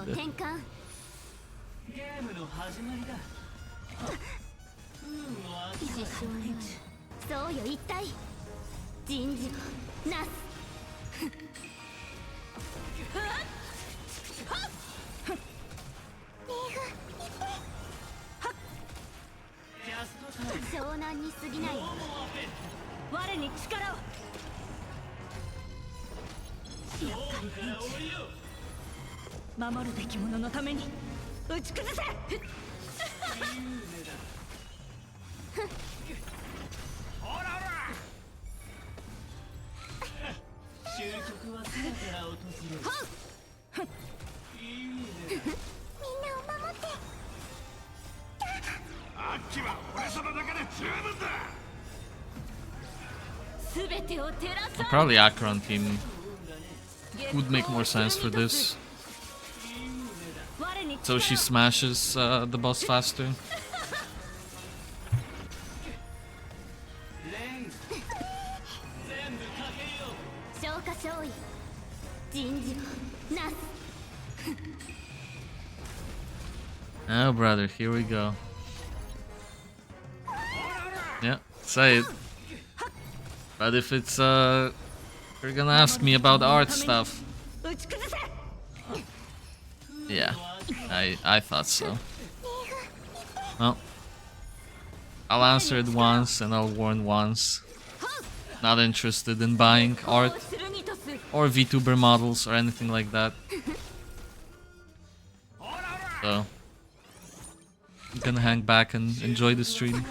Probably Acheron team would make more sense for this. So she smashes the boss faster. Oh brother, here we go. Yeah, say it. But if it's you're gonna ask me about art stuff. Yeah, I thought so. Well, I'll answer it once and I'll warn once. Not interested in buying art or VTuber models or anything like that. So I'm gonna hang back and enjoy the stream.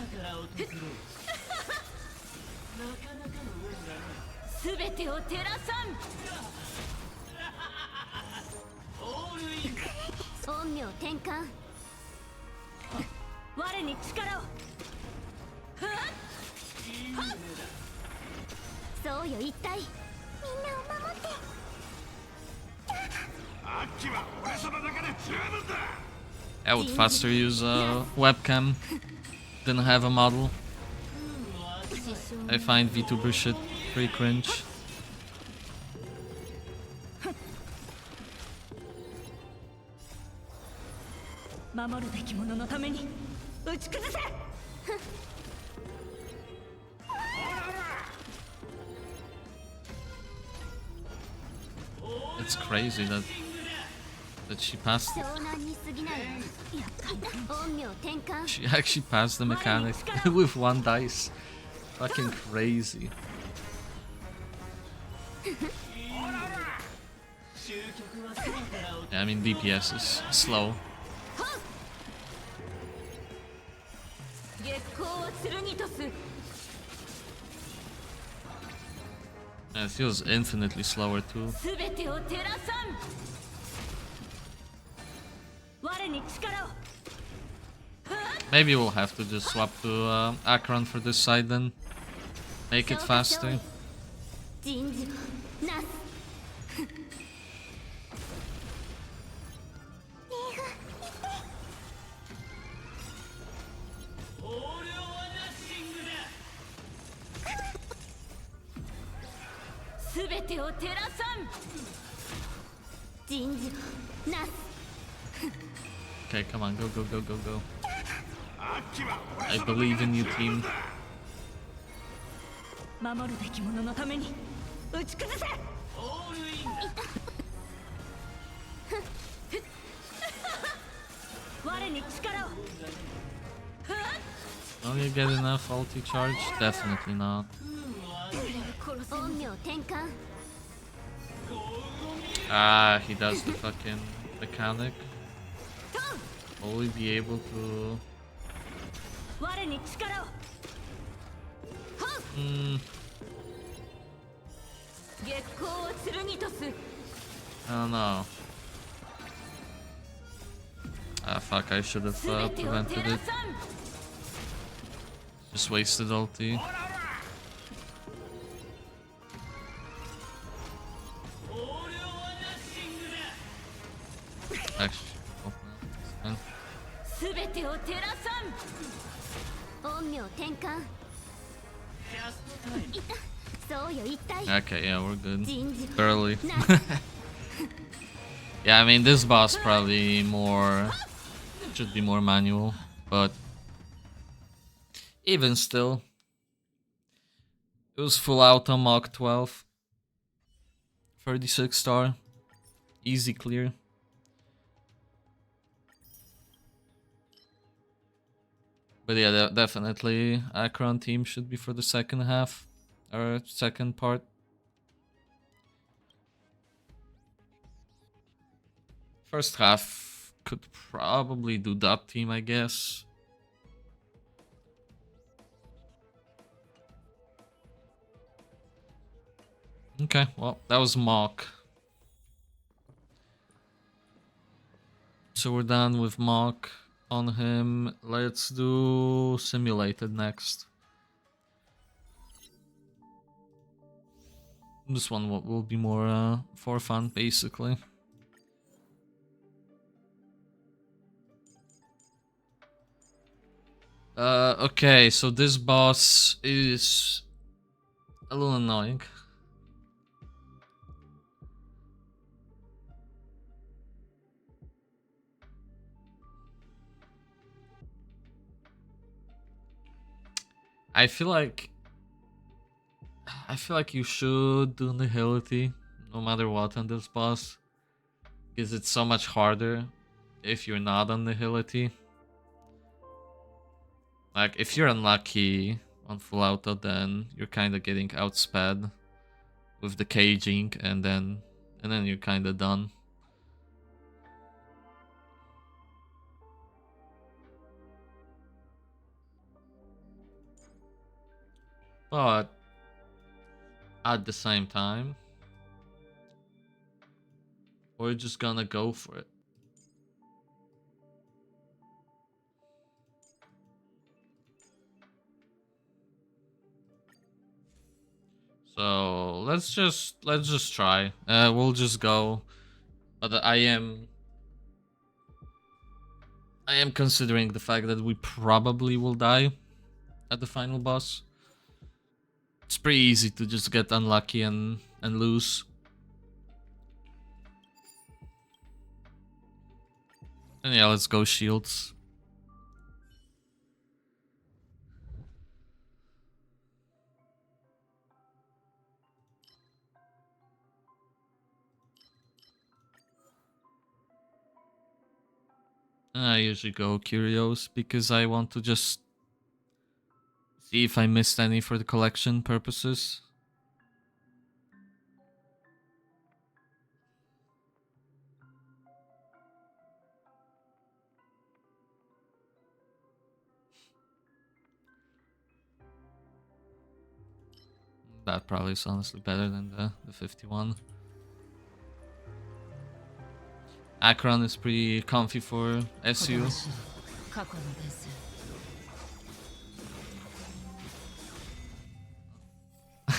I would faster use a webcam than have a model. I find VTuber shit pretty cringe. It's crazy that she passed it. She actually passed the mechanic with one dice. Fucking crazy. Yeah, I mean DPS is slow. Yeah, it feels infinitely slower too. Maybe we'll have to just swap to Acheron for this side then. Make it faster. Okay, come on, go, go, go, go, go. I believe in you, team. Will you get enough ulti charge? Definitely not. Ah, he does the fucking mechanic. Will we be able to... I don't know. Ah, fuck, I should have prevented it. Just wasted ulti. Actually, oh, no, okay, yeah, we're good. Barely. Yeah, I mean, this boss probably should be more manual, but even still, it was full auto MoC 12, 36 star, easy clear. But yeah, definitely Akron team should be for the second half or second part. First half could probably do that team, I guess. Okay, well, that was MoC. So we're done with MoC on him. Let's do simulated next. This one will be more for fun, basically. Okay, so this boss is a little annoying. I feel like you should do Nihility no matter what on this boss, because it's so much harder if you're not on Nihility. Like, if you're unlucky on full auto, then you're kind of getting outsped with the caging, and then you're kind of done. But at the same time, we're just gonna go for it. So let's just try. We'll just go. But I am considering the fact that we probably will die at the final boss. It's pretty easy to just get unlucky and lose. And yeah, let's go shields. I usually go Curios because I want to just see if I missed any for the collection purposes. That probably is honestly better than the 51. Akron is pretty comfy for SU.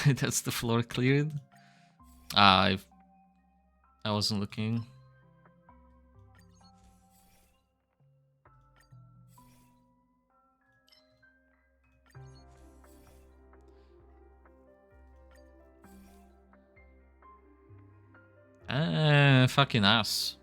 That's the floor cleared. I wasn't looking. Fucking ass.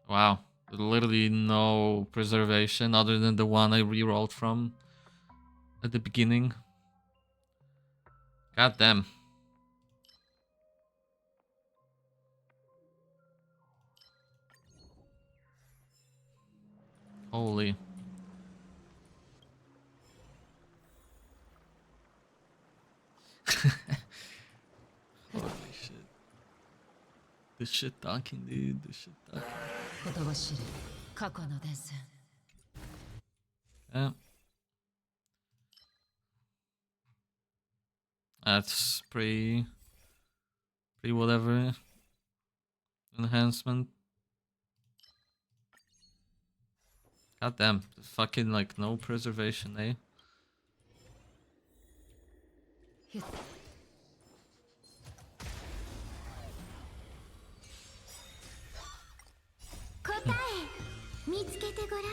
Wow, literally no preservation other than the one I rerolled from at the beginning. God damn. Holy. Holy shit. This shit talking, dude. This shit talking. Yeah. That's pretty whatever enhancement. God damn, fucking like no preservation, eh? 答え見つけてごらん。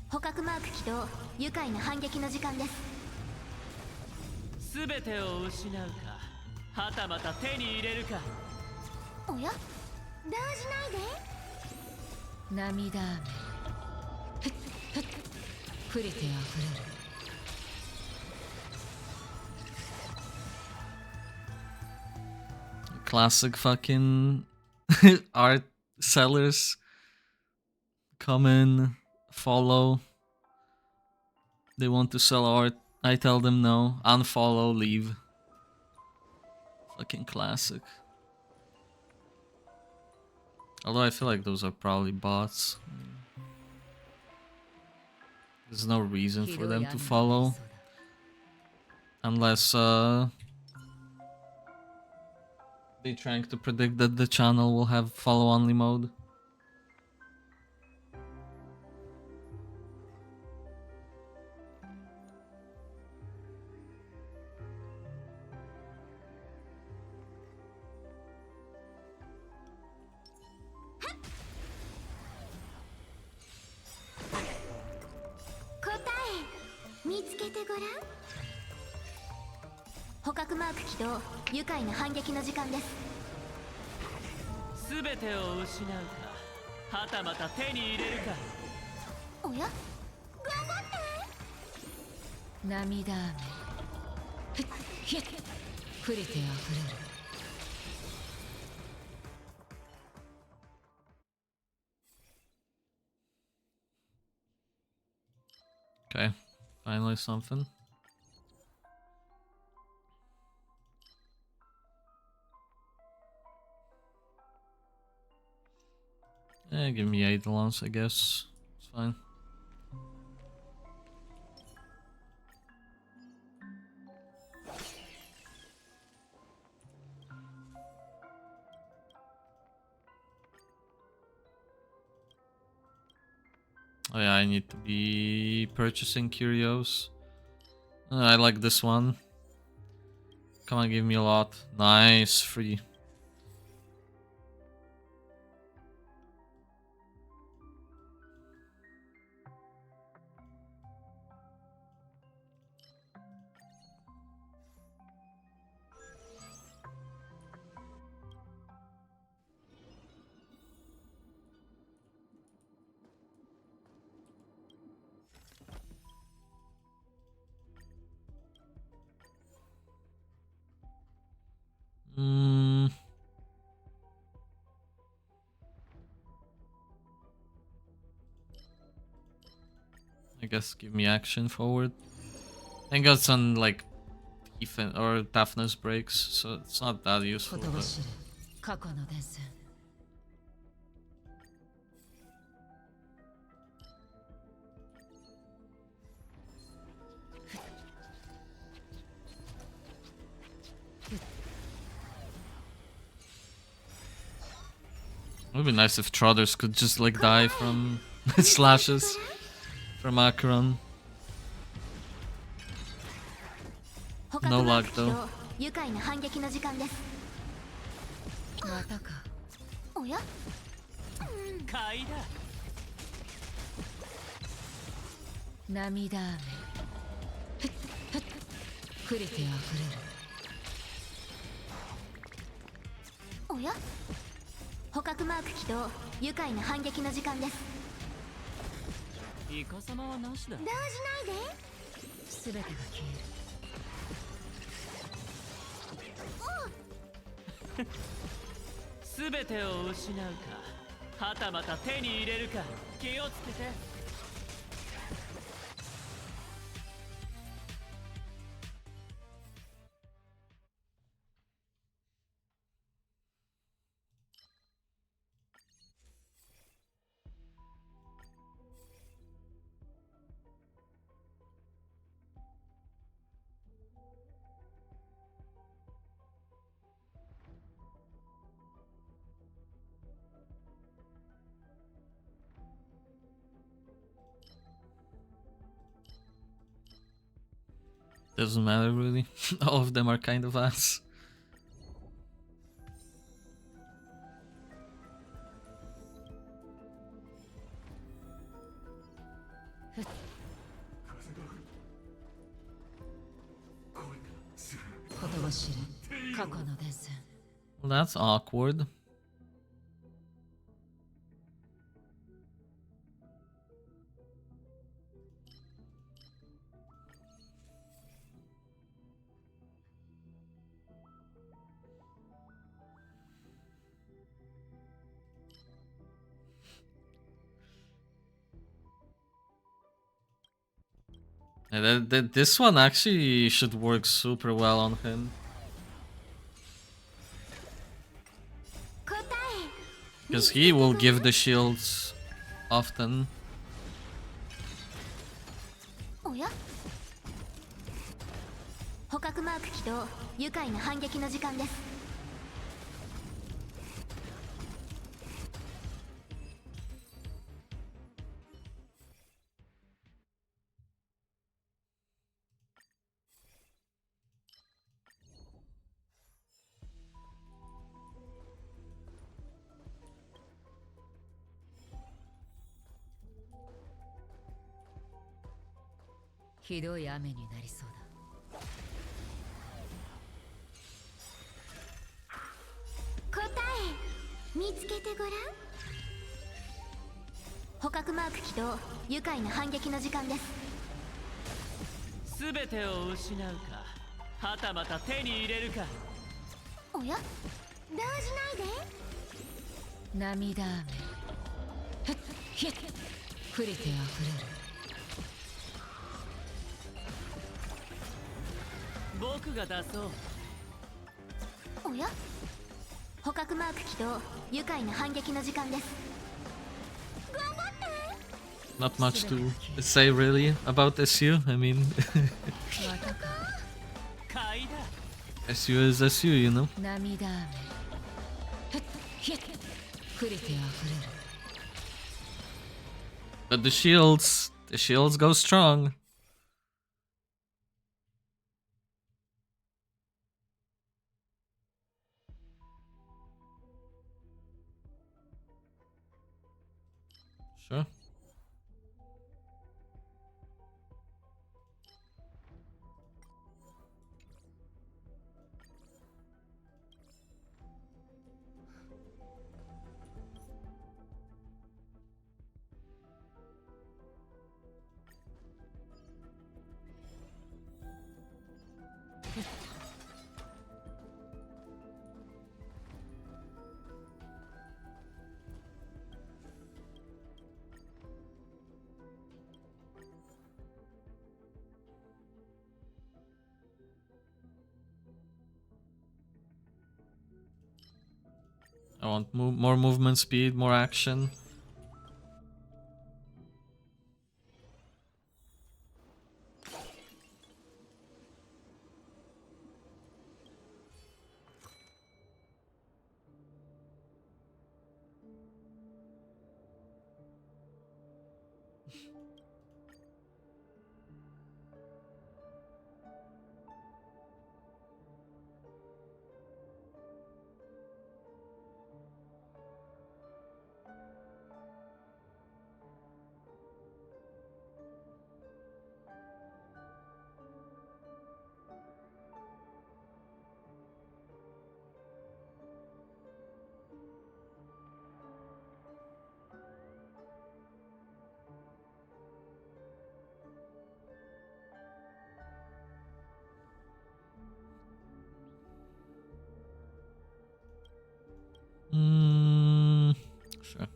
捕獲マーク起動。愉快な反撃の時間です。すべてを失うか、はたまた手に入れるか。おや、動じないで。涙雨触れてあふれる。 Classic fucking art sellers come in, follow. They want to sell art. I tell them no, unfollow, leave. Fucking classic. Although I feel like those are probably bots. There's no reason for them to follow. Unless they're trying to predict that the channel will have follow-only mode. Okay, finally something. Give me Eidolons, I guess. It's fine. Oh yeah, I need to be purchasing curios. I like this one. Come on, give me a lot. Nice, free. I guess give me action forward. I got some like defense or toughness breaks, so it's not that useful. But... It would be nice if Trotters could just like die from slashes from Acheron. No luck though. Oh yeah? 捕獲マーク起動。愉快な反撃の時間です。イカ様はなしだ。動じないで。すべてが消える。すべてを失うか、はたまた手に入れるか。気をつけて。Doesn't matter really. All of them are kind of ass. Well, that's awkward. And this one actually should work super well on him. Because he will give the shields often. おや捕獲マーク起動愉快な反撃の時間です ひどい雨になりそうだ。答え見つけてごらん捕獲マーク起動愉快な反撃の時間です全てを失うかはたまた手に入れるかおや動じないで涙雨。ふっひっ降りてあふれる。僕が出そうおや捕獲マーク起動愉快な反撃の時間です頑張って Not much to say really about SU. I mean, 買いだ SU is SU, you know. 涙雨。ふっひっ降りてあふれる。 But the shields go strong. Sure. I want more movement speed, more action. Sure.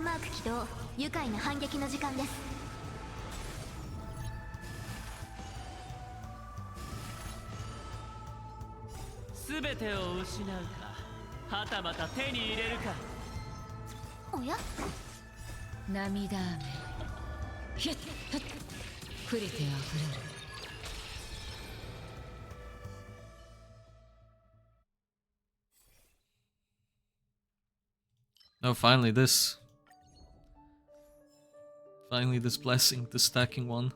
角マーク起動。愉快な反撃の時間です。全てを失うか、はたまた手に入れるか。おや、涙雨ひっふっ触れてあふれる。 Oh, finally this. Finally this blessing, the stacking one.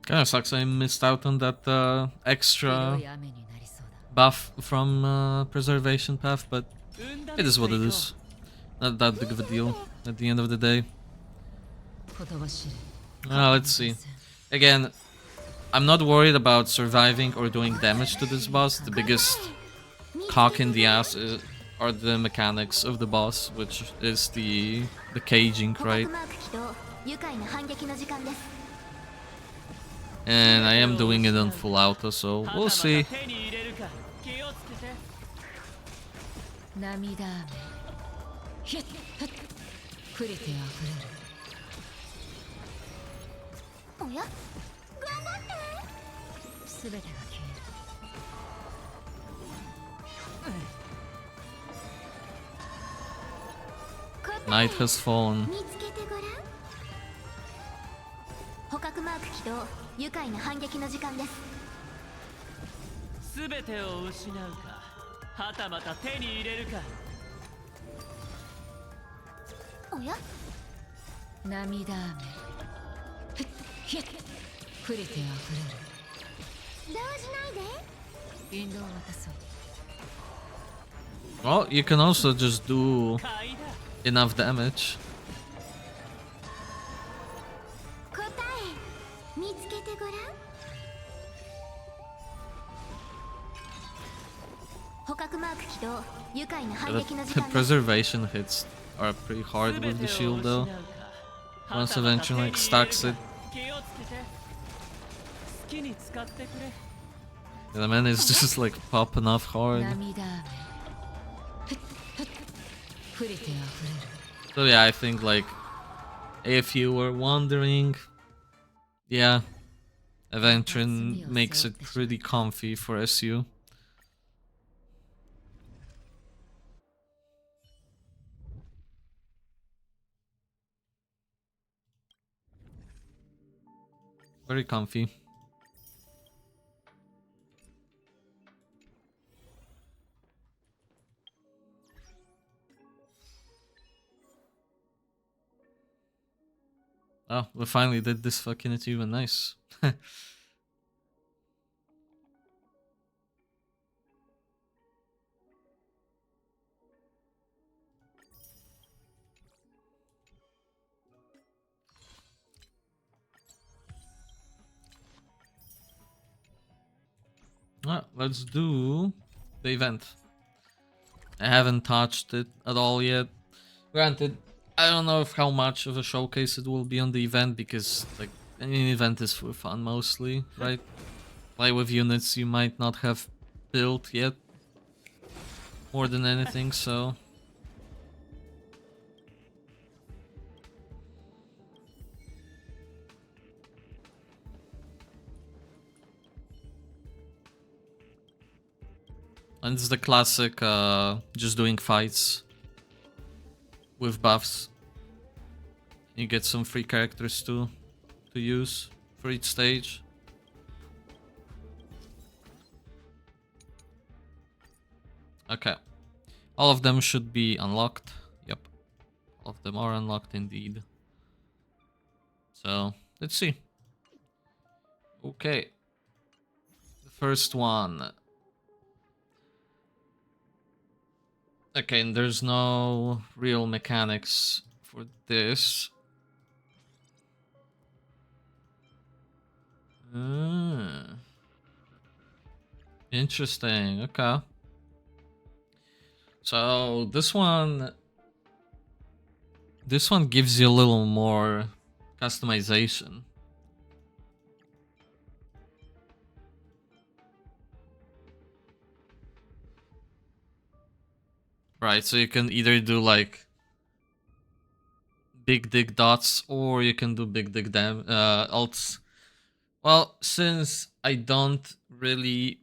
Kinda sucks I missed out on that extra 広い雨になりそうだ。 buff from Preservation Path, but it is what it is. Not that big of a deal at the end of the day. 言葉知れ。 Let's see. Again, I'm not worried about surviving or doing damage to this boss. The biggest cock in the ass are the mechanics of the boss, which is the caging, 捕 right? 獲マーク起動。愉快な反撃の時間です。 And I am doing it on full auto, so we'll see. 手に入れるか。気をつけて。涙雨ひっふっ触れてあふれる。 おや、全てが消える。 Night has fallen. 見つけてごらん。捕獲マーク起動。愉快な反撃の時間です。全てを失うか、はたまた手に入れるか。おや、涙雨ふっひっ触れてあふれる。動じないで。引導を渡そう。 Well, you can also just do 買いだ。 enough damage. 答え見つけてごらん。捕獲マーク起動。愉快な反 The 撃の時間です。 preservation hits are pretty hard with the shield though. Once Aventurine like stacks it. 気をつけて。好きに使ってくれ。 The man is just like popping off hard. 涙雨ふっふっ触れてあふれる。 So yeah, I think like if you were wondering, yeah, Aventurine makes it pretty comfy for SU. Very comfy. Oh, we finally did this fucking achievement. Nice. Let's do the event. I haven't touched it at all yet. Granted, I don't know if how much of a showcase it will be on the event because like any event is for fun mostly, right? Play with units you might not have built yet more than anything, so and it's the classic just doing fights with buffs. You get some free characters to use for each stage. Okay. All of them should be unlocked. Yep. All of them are unlocked indeed. So, let's see. Okay. The first one. Okay, and there's no real mechanics for this. Interesting. Okay. So this one gives you a little more customization. Right, so you can either do like big dig dots or you can do big dig ults. Well, since I don't really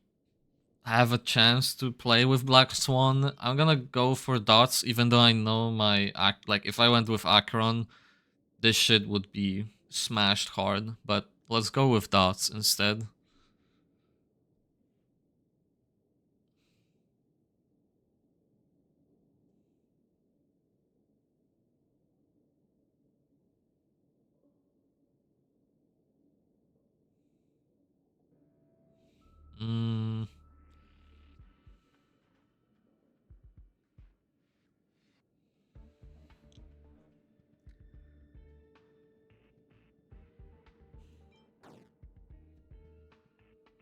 have a chance to play with Black Swan, I'm gonna go for dots, even though I know my like if I went with Acheron, this shit would be smashed hard, but let's go with dots instead.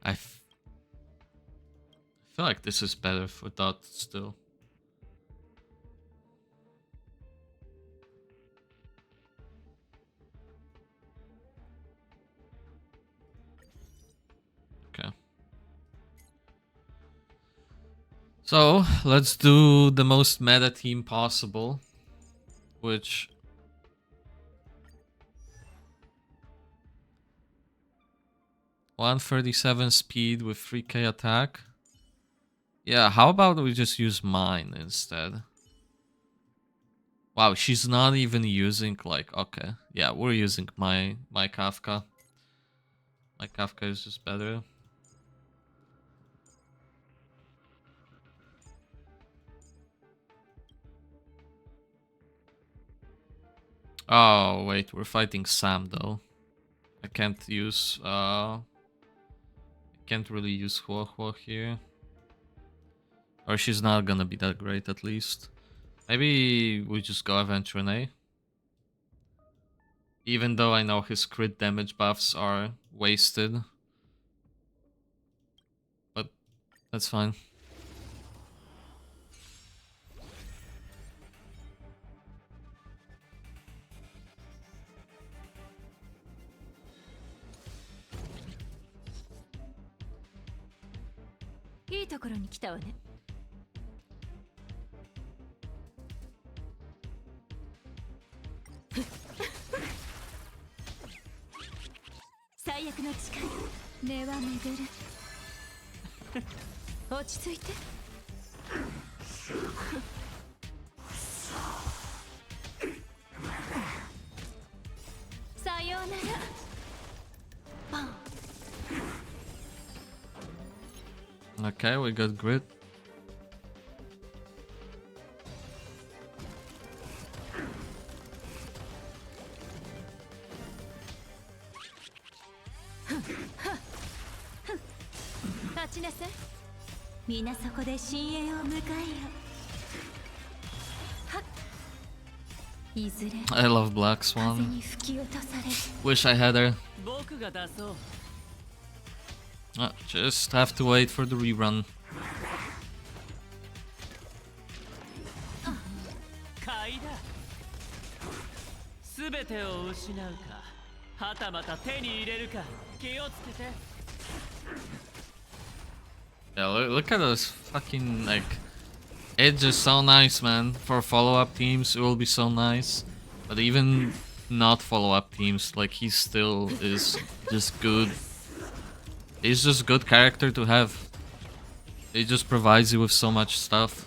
I feel like this is better for dots still. Okay. So, let's do the most meta team possible, which 137 speed with 3k attack. Yeah, how about we just use mine instead? Wow, she's not even using like, okay. Yeah, we're using my Kafka. My Kafka is just better. Oh, wait, we're fighting Sam though. I can't use can't really use Hua Hua here. Or she's not gonna be that great at least. Maybe we just go Aventurine. Even though I know his crit damage buffs are wasted. But that's fine. Okay, we got grit. I love Black Swan. Wish I had her. Just have to wait for the rerun. Yeah, look at those fucking like. It's just so nice, man. For follow-up teams, it will be so nice. But even not follow-up teams, like he still is just good. He's just a good character to have. He just provides you with so much stuff.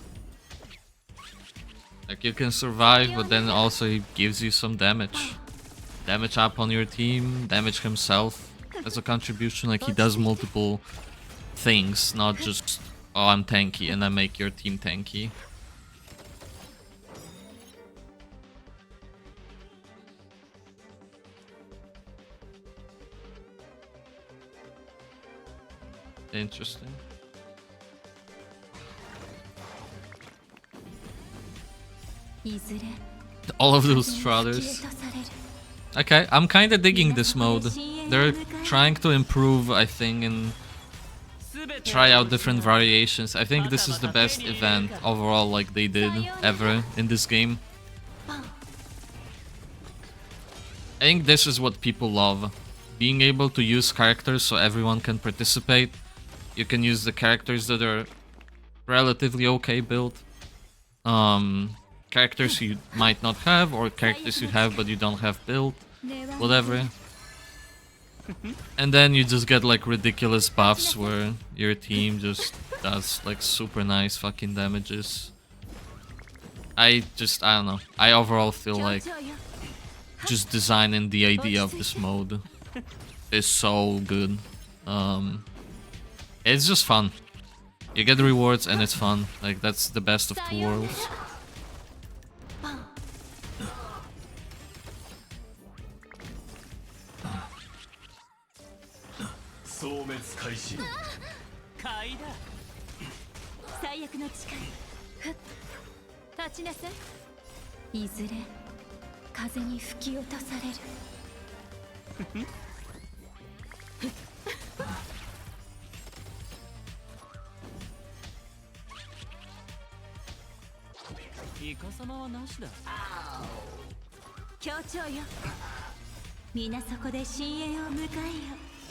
Like you can survive, but then also he gives you some damage. damage up on your team, damage himself as a contribution. Like he does multiple things, not just, oh, I'm tanky and I make your team tanky. Interesting. All of those Trotters. Okay, I'm kind of digging this mode. They're trying to improve, I think, and try out different variations. I think this is the best event overall, like they did ever in this game. I think this is what people love. Being able to use characters so everyone can participate. You can use the characters that are relatively okay built. Characters you might not have, or characters you have but you don't have built. Whatever. And then you just get like ridiculous buffs where your team just does like super nice fucking damages. I don't know. I overall feel like just designing the idea of this mode is so good. It's just fun. You get rewards and it's fun. Like that's the best of two worlds.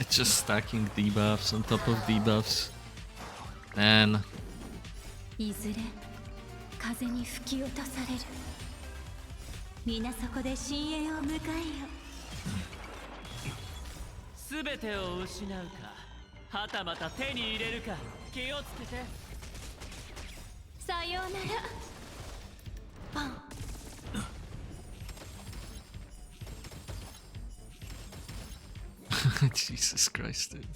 It's just stacking debuffs on top of debuffs. Man. Jesus Christ, dude.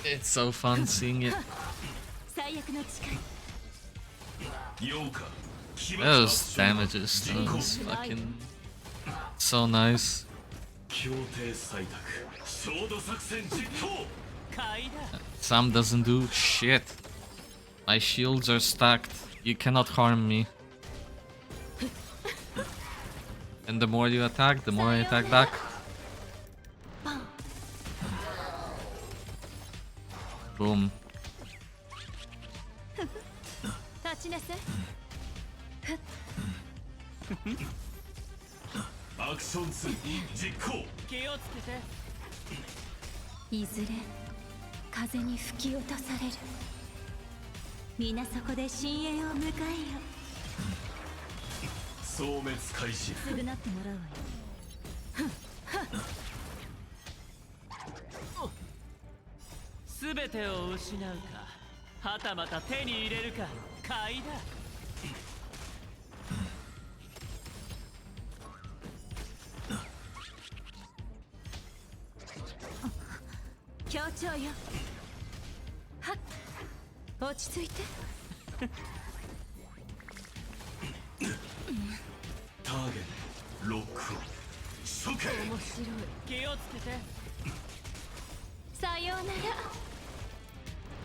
It's so fun seeing it. Those damages, those fucking so nice. Sam doesn't do shit. My shields are stacked. You cannot harm me. And the more you attack, the more I attack back. Boom.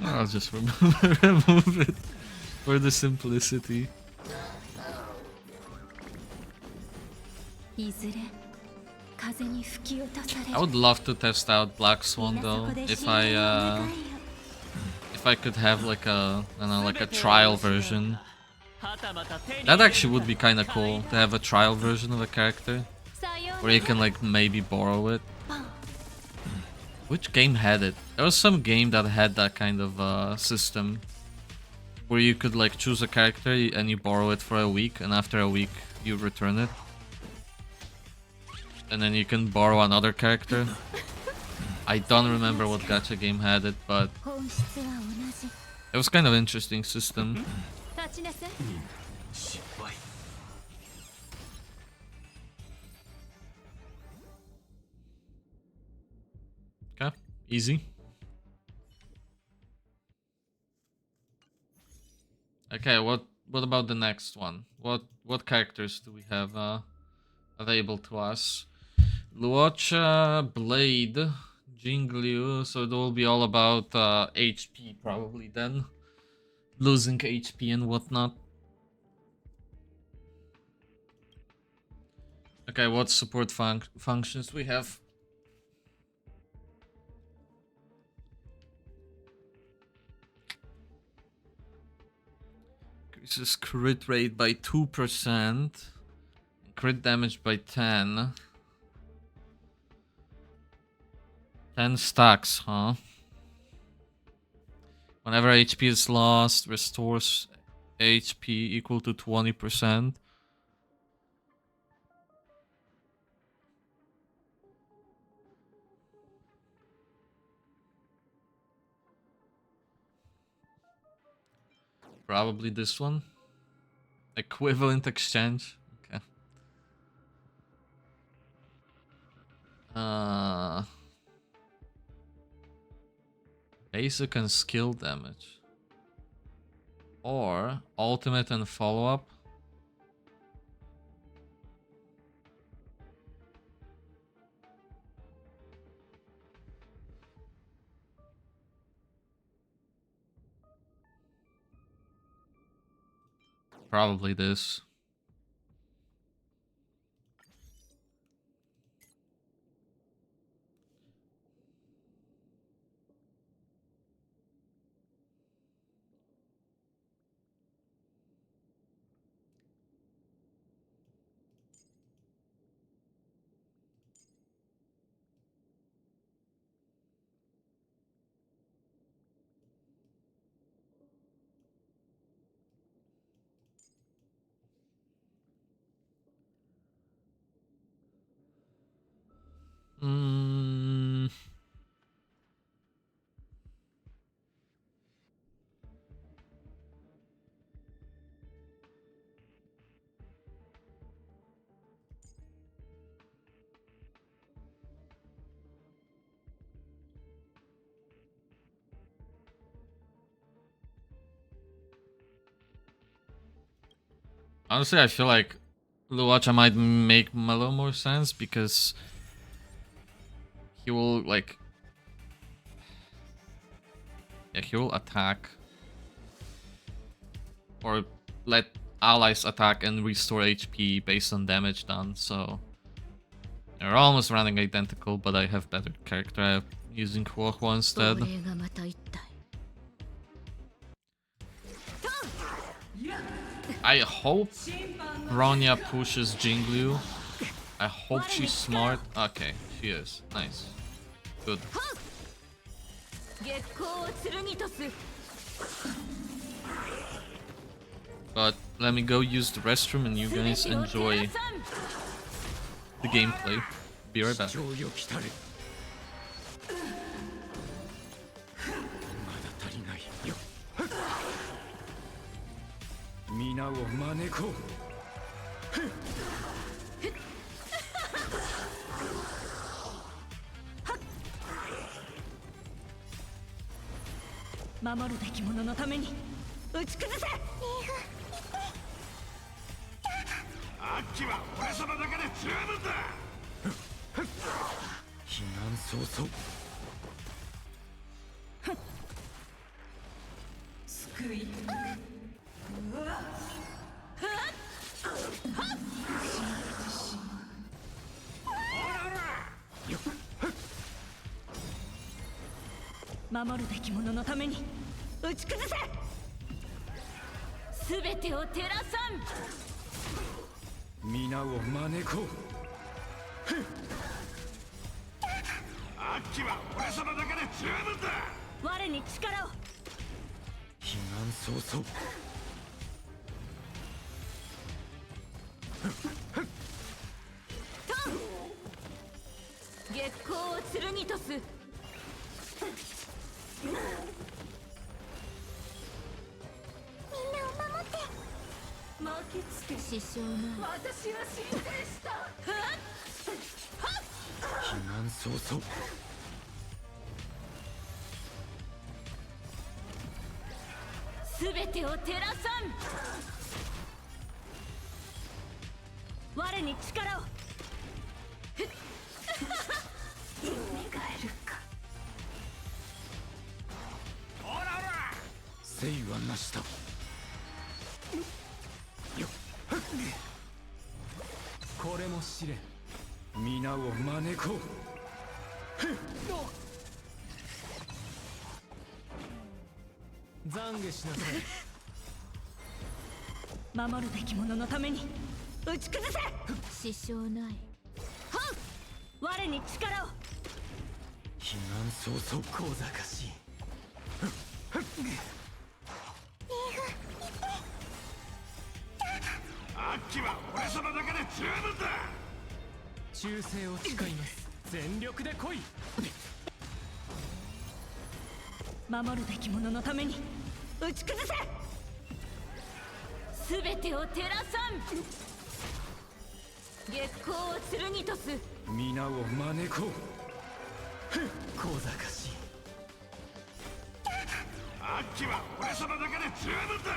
I'll just remove it for the simplicity. I would love to test out Black Swan though, if I could have like a, I don't know, like a trial version. That actually would be kind of cool to have a trial version of a character where you can like maybe borrow it. Which game had it? There was some game that had that kind of system where you could like choose a character and you borrow it for a week, and after a week you return it. And then you can borrow another character. I don't remember what gacha game had it, but It was kind of interesting system. 立ちなさい。失敗 Okay, easy. Okay, what about the next one? What characters do we have available to us? Luocha, Blade, Jingliu, so it will be all about HP probably then. Losing HP and whatnot. Okay, what support functions we have? Increases crit rate by 2%. Crit damage by 10. 10 stacks, huh? Whenever HP is lost, restores HP equal to 20%. Probably this one. Equivalent exchange. Okay. Basic and skill damage. Or ultimate and follow-up. Probably this. Mm. Honestly, I feel like Luacha might make a little more sense because he will like, yeah, he will attack or let allies attack and restore HP based on damage done. So they're almost running identical, but I have better character. I'm using Huohuo instead. 俺がまた一体 I hope Bronya pushes Jingliu. I hope she's smart. Okay, she is. Nice. Good. 月光を剣とす。 But let me go use the restroom and you guys enjoy the gameplay. Be right back. 上よ来たれまだ足りないよ皆を招こう守るべき者のために打ち崩せ。あっちは俺様だけで十分だ。避難早々救い。守るべき者のために打ち崩せ。すべてを照らさん。皆を招こうあっちは俺様だけで十分だ。我に力を。避難早々月光を剣とす。支障ない避難早々全てを照らさん我に力を蘇るかほらほら誠意はなしだよっこれも試練。皆を招こう懺悔しなさい。守るべき者のために打ち崩せ支障ない我に力を避難早々小賢しい。アッキは俺様だけで十分だ忠誠を誓います。全力で来い。守るべき者のために打ち崩せ全てを照らさん月光を剣とす皆を招こう小賢しい。アッキは俺様だけで十分だ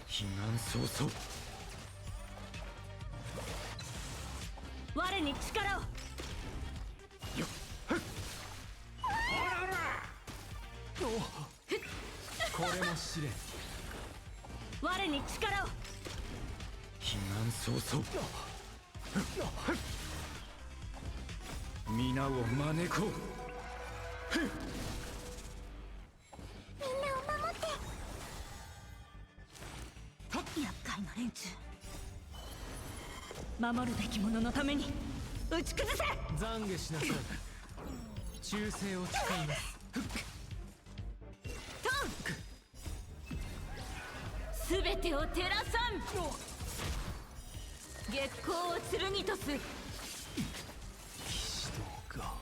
避難早々我に力をこれも試練。我に力を避難早々皆を招こうみんなを守って厄介な連中守るべき者のために打ち崩せ懺悔しなさい。忠誠を誓います。全てを照らさん月光を剣とす騎士道が。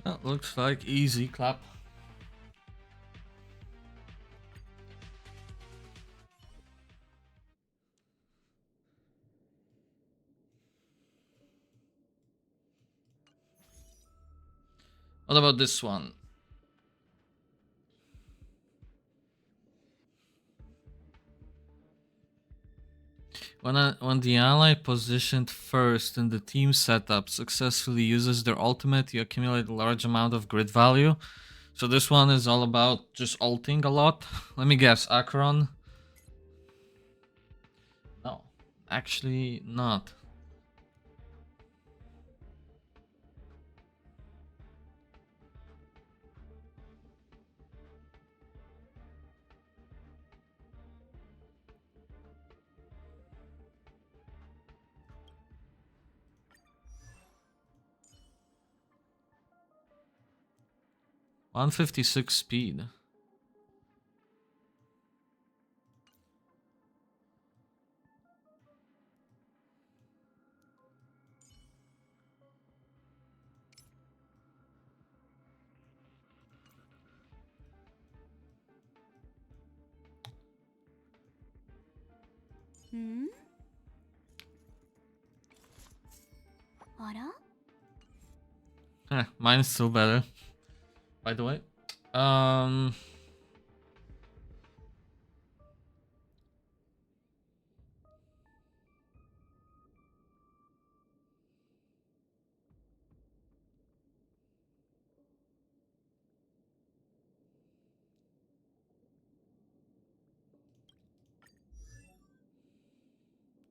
That looks like easy clap. What about this one? When the ally positioned first in the team setup successfully uses their ultimate, you accumulate a large amount of grid value. So this one is all about just ulting a lot. Let me guess, Acheron? No, actually not. .156 speed. Hmm? あら Mine's still better. By the way.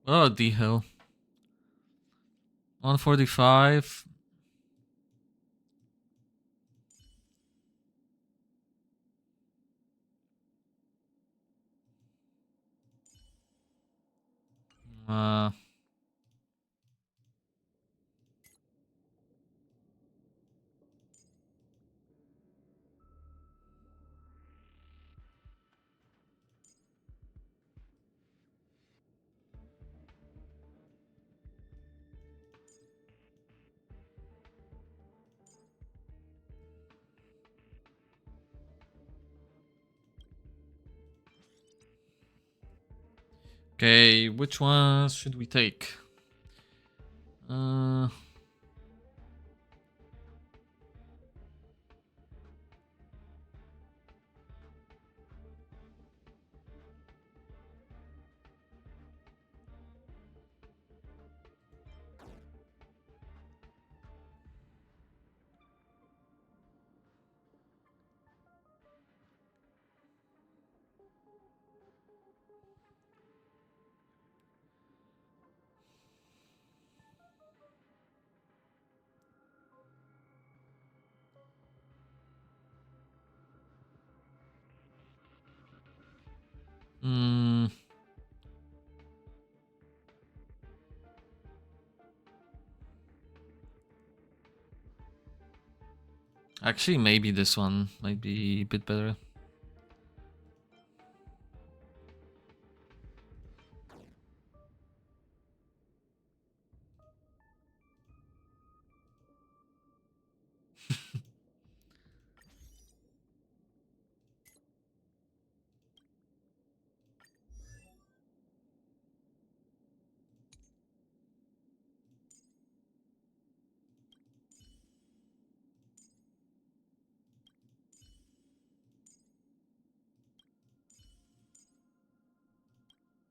Oh, D Hill. 145. Uh, okay, which ones should we take? Hmm. Actually, maybe this one might be a bit better.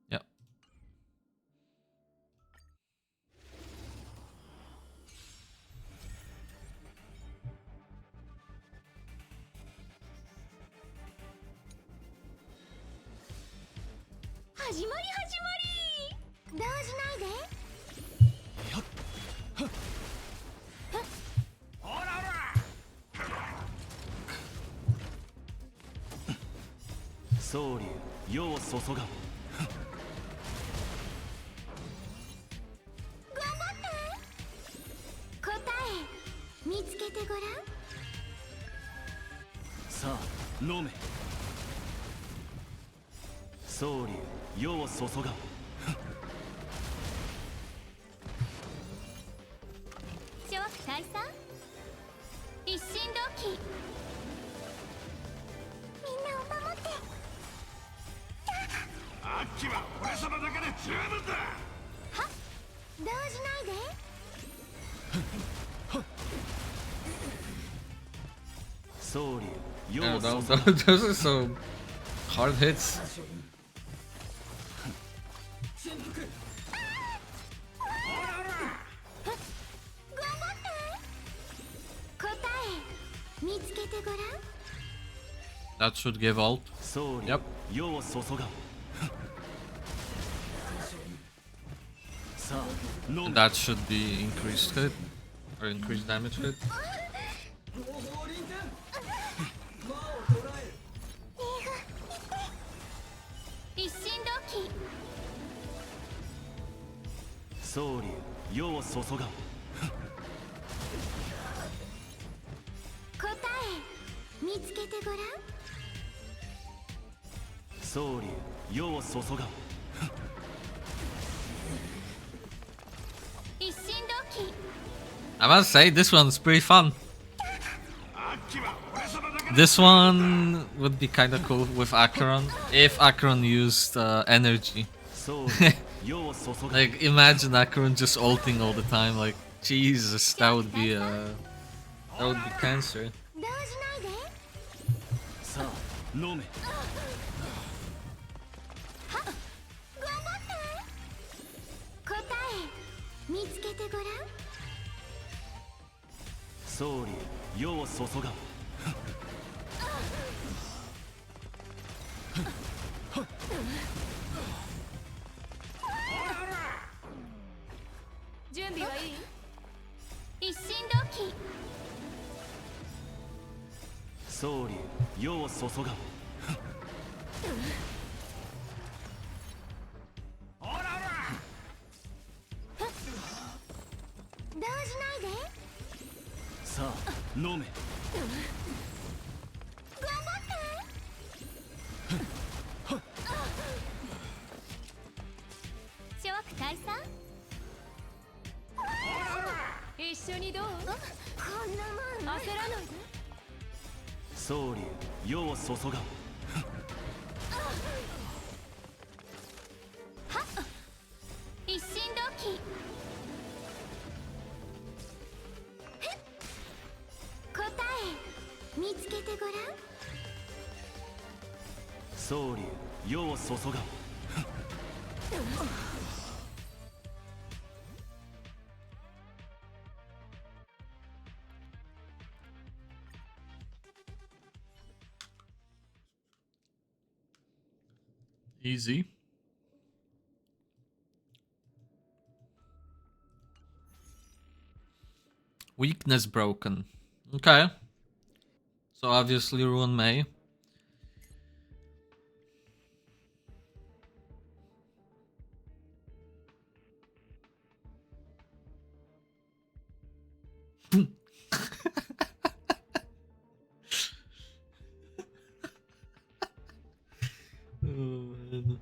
Yeah. Yeah, those are some hard hits. That should give ult. Yep. And that should be increased hit or increased damage hit. I must say, this one's pretty fun. This one would be kind of cool with Acheron, if Acheron used energy. Like, imagine Acheron just ulting all the time, like, Jesus, that would be cancer. 総理世を注がん。ほらほら動じないで。さあ飲め。頑張って。諸悪退散。一緒にどう？こんなもん焦らないで。総理世を注がん。一心同期。答え見つけてごらん。総理世を注がん。Easy. Weakness broken. Okay. So obviously Ruin May. Oh, man.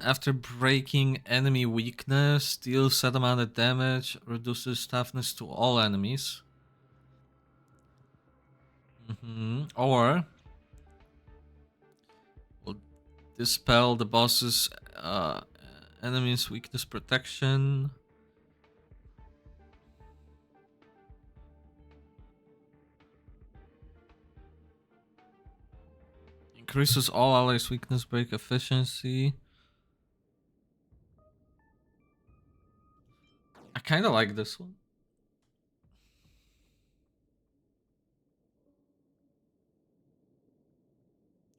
After breaking enemy weakness, deals set amount of damage, reduces toughness to all enemies. Or will dispel the boss's enemy's weakness protection. Increases all allies' weakness break efficiency. I kind of like this one.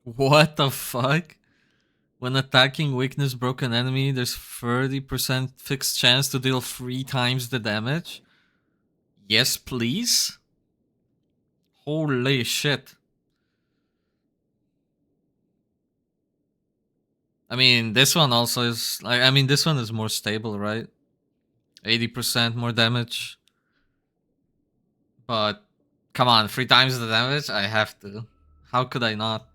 What the fuck? When attacking weakness broken enemy, there's 30% fixed chance to deal 3 times the damage. Yes, please. Holy shit. I mean, this one also is like, I mean, this one is more stable, right? 80% more damage. But come on, 3 times the damage? I have to. How could I not?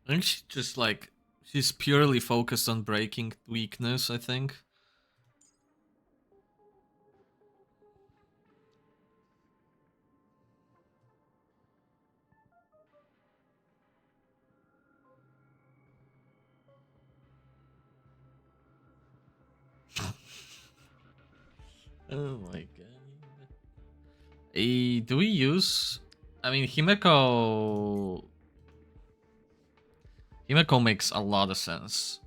I think she just like, she's purely focused on breaking weakness, I think. Oh my god. Do we use... I mean, Himeko makes a lot of sense.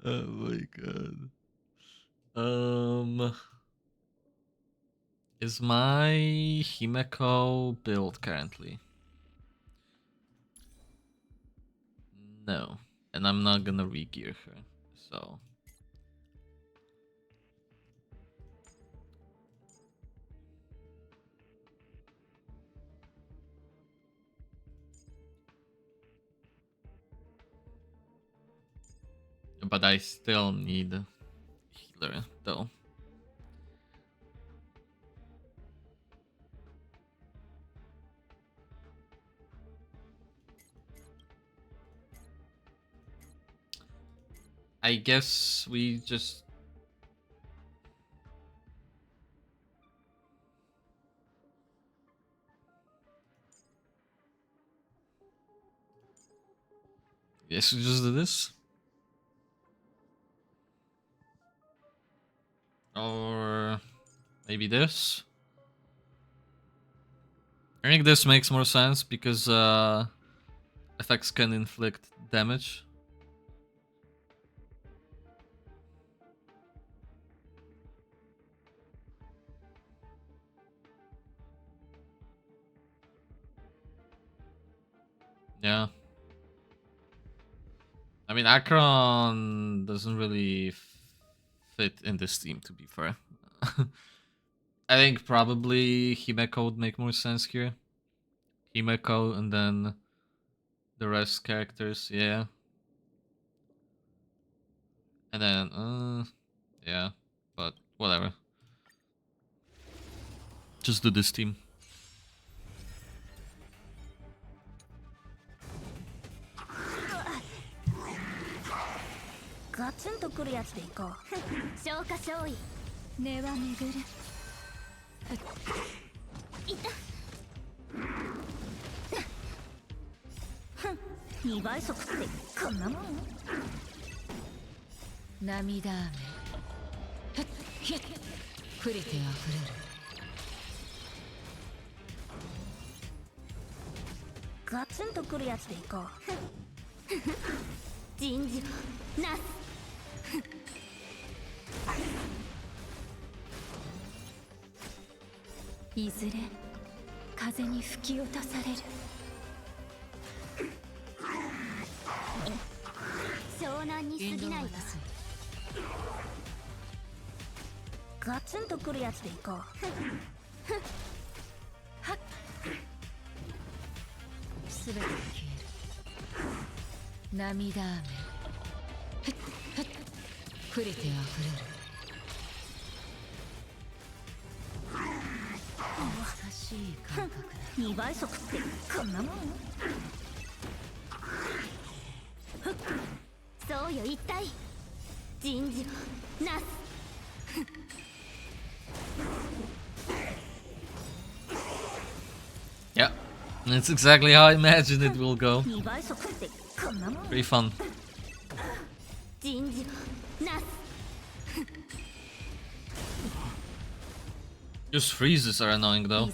Oh my god. Is my Himeko build currently? No. And I'm not gonna re-gear her, so... But I still need a healer, though. I guess we just... Yes, we just do this. Or maybe this. I think this makes more sense because effects can inflict damage. Yeah. I mean, Akron doesn't really fit in this team, to be fair. I think probably Himeko would make more sense here. Himeko and then the rest characters, yeah. And then, yeah, but whatever. Just do this team. Yeah, that's exactly how I imagine it will go. Pretty fun. Just freezes are annoying though.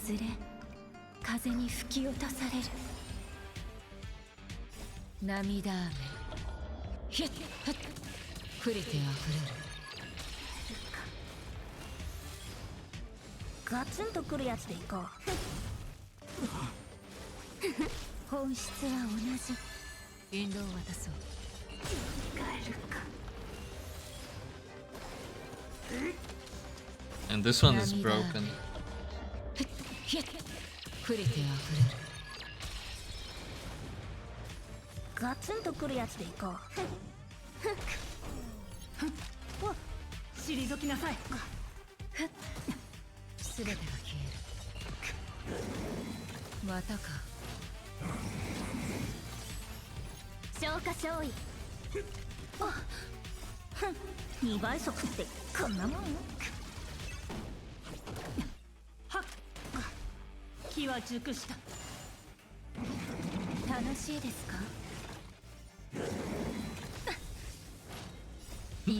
And this one is broken.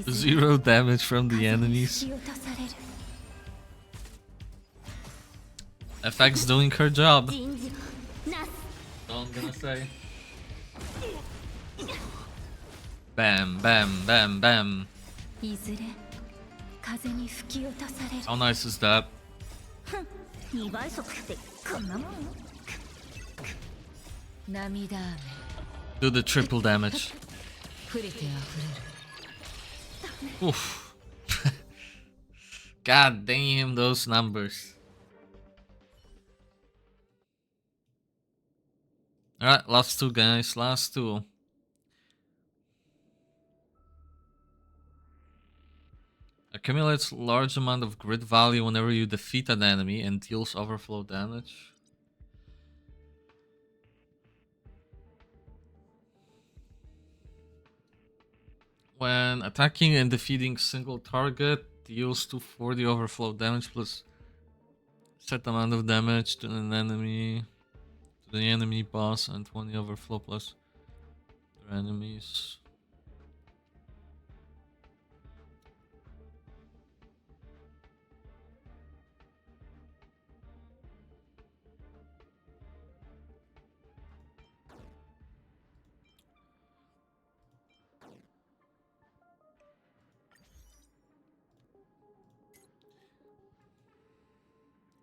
Zero damage from the enemies. FX doing her job. All I'm gonna say. Bam, bam, bam, bam. How nice is that? 2倍速ってこんなもんよ。涙雨 Do the triple damage. 触れてあふれる。 Oof. God damn those numbers. Alright, last two guys, last two. Accumulates large amount of grid value whenever you defeat an enemy and deals overflow damage. When attacking and defeating single target, deals 240 overflow damage plus set amount of damage to an enemy, to the enemy boss, and 20 overflow plus their enemies.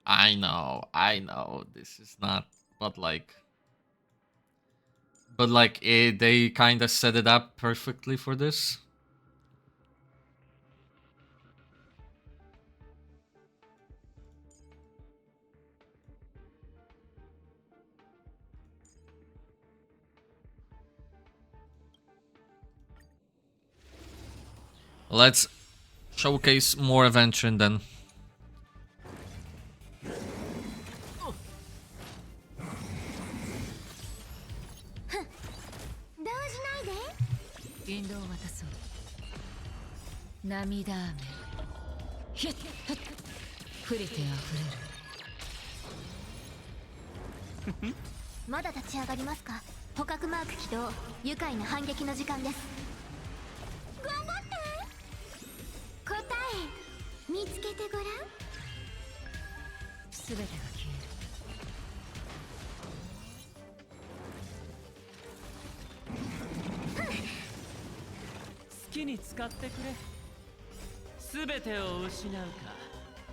I know, this is not, but like, they kind of set it up perfectly for this. Let's showcase more Aventurine then. 動じないで。引導を渡そう。涙雨ひゃっ触れてあふれる。まだ立ち上がりますか。捕獲マーク起動。愉快な反撃の時間です。頑張って。答え見つけてごらん。すべてが消える。好きに使ってくれ。すべてを失う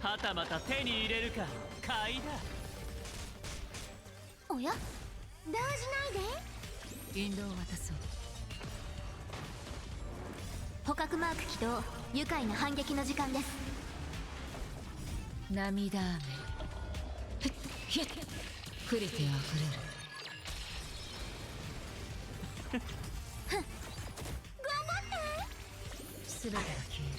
か、はたまた手に入れるか、買いだ。おや、動じないで。引導を渡そう。捕獲マーク起動。愉快な反撃の時間です。涙雨ひゃっ触れてあふれる。頑張って。すべてが消える。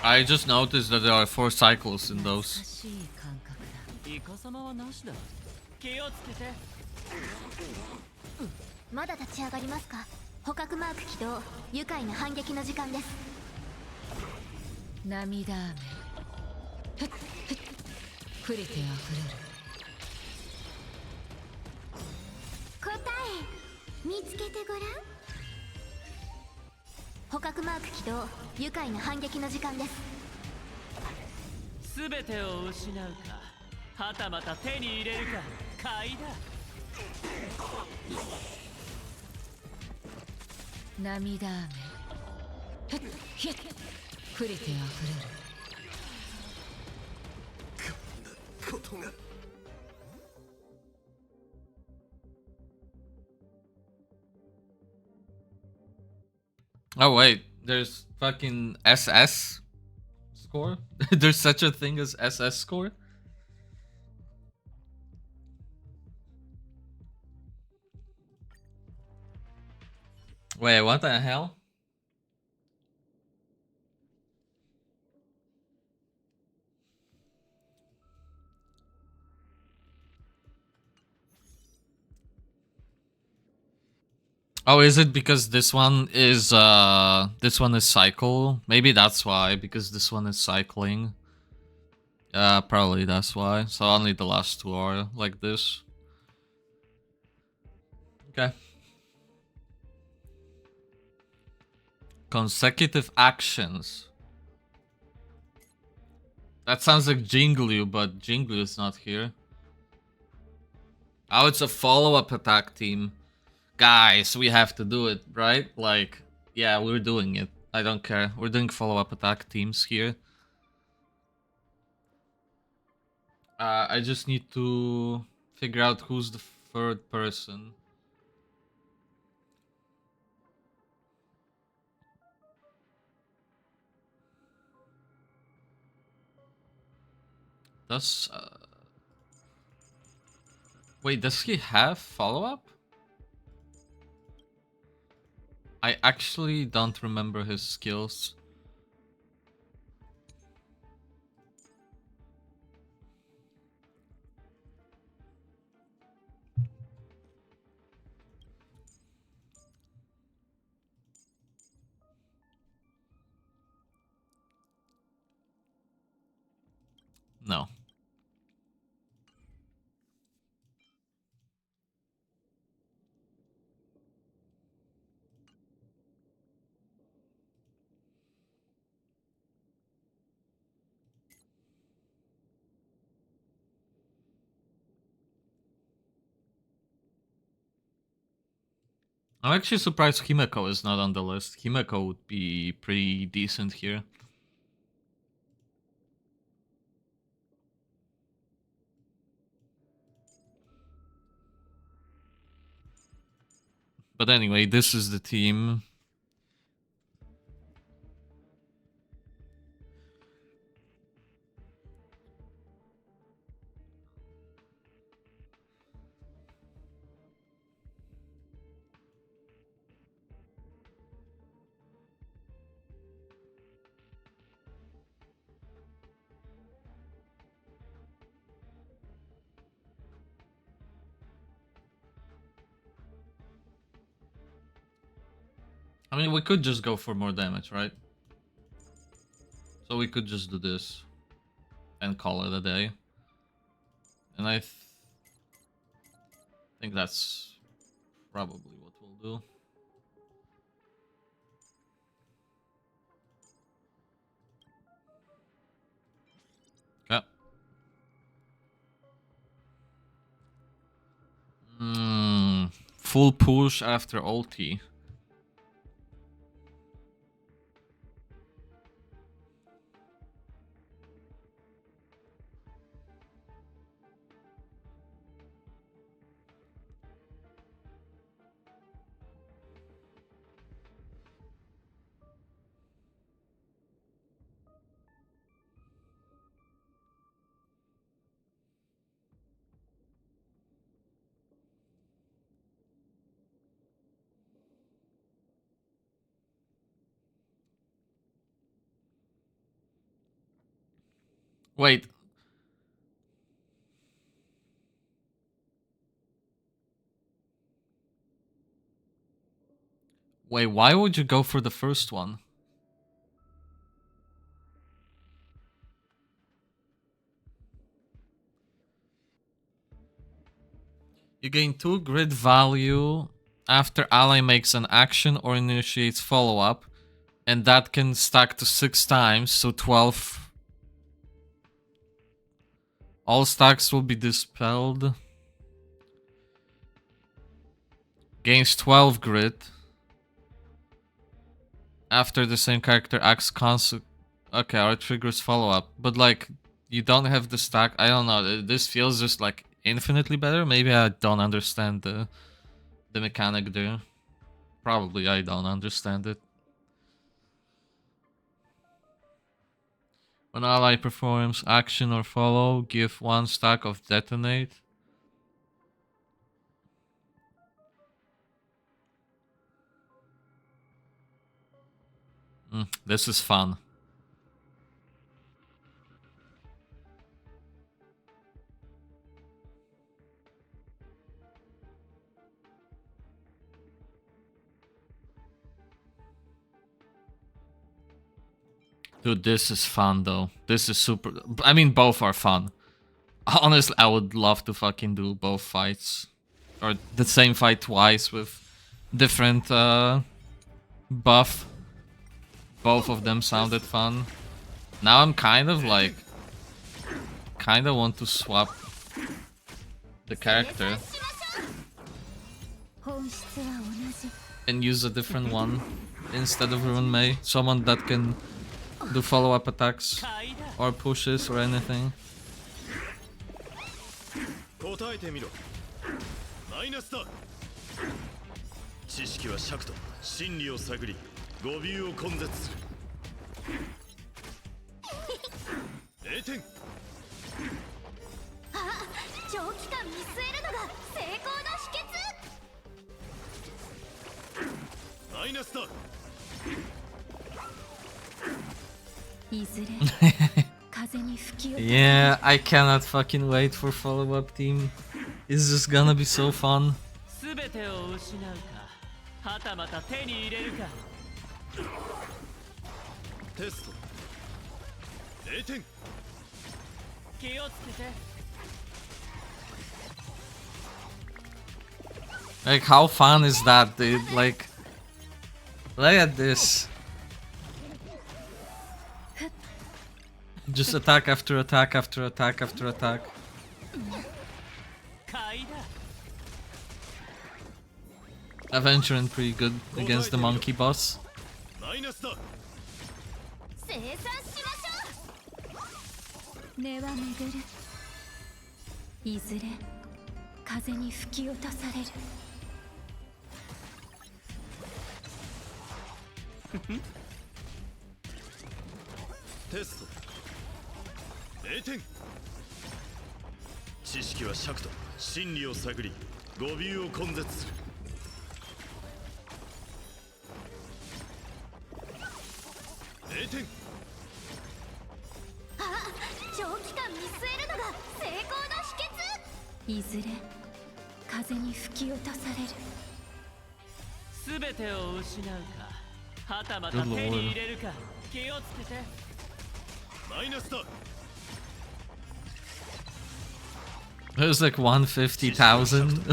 I just noticed that there are 4 cycles in 優 those. しい感覚だ。イカ様はなしだ。気をつけて。まだ立ち上がりますか。捕獲マーク起動。愉快な反撃の時間です。涙雨触れてあふれる。答え見つけてごらん。捕獲マーク起動。愉快な反撃の時間です。すべてを失うか、はたまた手に入れるか、買いだ。涙雨ひゃっ触れてあふれる。 ことが Oh wait, there's fucking SS score? There's such a thing as SS score? Wait, what the hell? Oh, is it because this one is cycle? Maybe that's why, because this one is cycling. Probably that's why. So only the last 2 are like this. Okay. Consecutive actions. That sounds like Jinglu, but Jinglu is not here. Oh, it's a follow-up attack team. Guys, we have to do it, right? Like, yeah, we're doing it. I don't care. We're doing follow-up attack teams here. I just need to figure out who's the third person. Does wait, does he have follow-up? I actually don't remember his skills. No. I'm actually surprised Himeko is not on the list. Himeko would be pretty decent here. But anyway, this is the team. I mean, we could just go for more damage, right? So we could just do this and call it a day. And I think that's probably what we'll do. Okay. Full push after ulti. Wait. Wait, why would you go for the first one? You gain 2 grid value after ally makes an action or initiates follow-up, and that can stack to 6 times, so 12. All stacks will be dispelled. Gains 12 grid after the same character acts okay, or triggers follow-up. But like, you don't have the stack. I don't know. This feels just like infinitely better. Maybe I don't understand the mechanic there. Probably I don't understand it. When ally performs action or follow, give 1 stack of detonate. This is fun. Dude, this is fun though. This is super. I mean, both are fun. Honestly, I would love to fucking do both fights. Or the same fight twice with different buff. Both of them sounded fun. Now I'm kind of like... Kinda want to swap the character. And use a different one instead of Ruin Mei. Someone that can do follow-up attacks or pushes or anything. 答えてみろ。マイナスだ。知識は尺と真理を探り、語尾を根絶する。0点。あ、長期間見据えるのが成功の秘訣。マイナスだ。いずれ風に吹き落と Yeah, I cannot fucking wait for follow-up team. It's just gonna be so fun. 全てを失うか、はたまた手に入れるか。テスト。0点。気をつけて。 Like, how fun is that, dude? Like, look at this. Just attack after attack after attack after attack. 買いだ。 Aventurine pretty good against the monkey boss. マイナスだ。生産しましょう。根は巡る。いずれ風に吹き落とされる。テスト。0点。知識は尺と真理を探り、語尾を根絶する。0点。あ、長期間見据えるのが成功の秘訣。いずれ風に吹き落とされる。全てを失うか、はたまた手に入れるか。気をつけて。マイナスだ。 There's like 150,000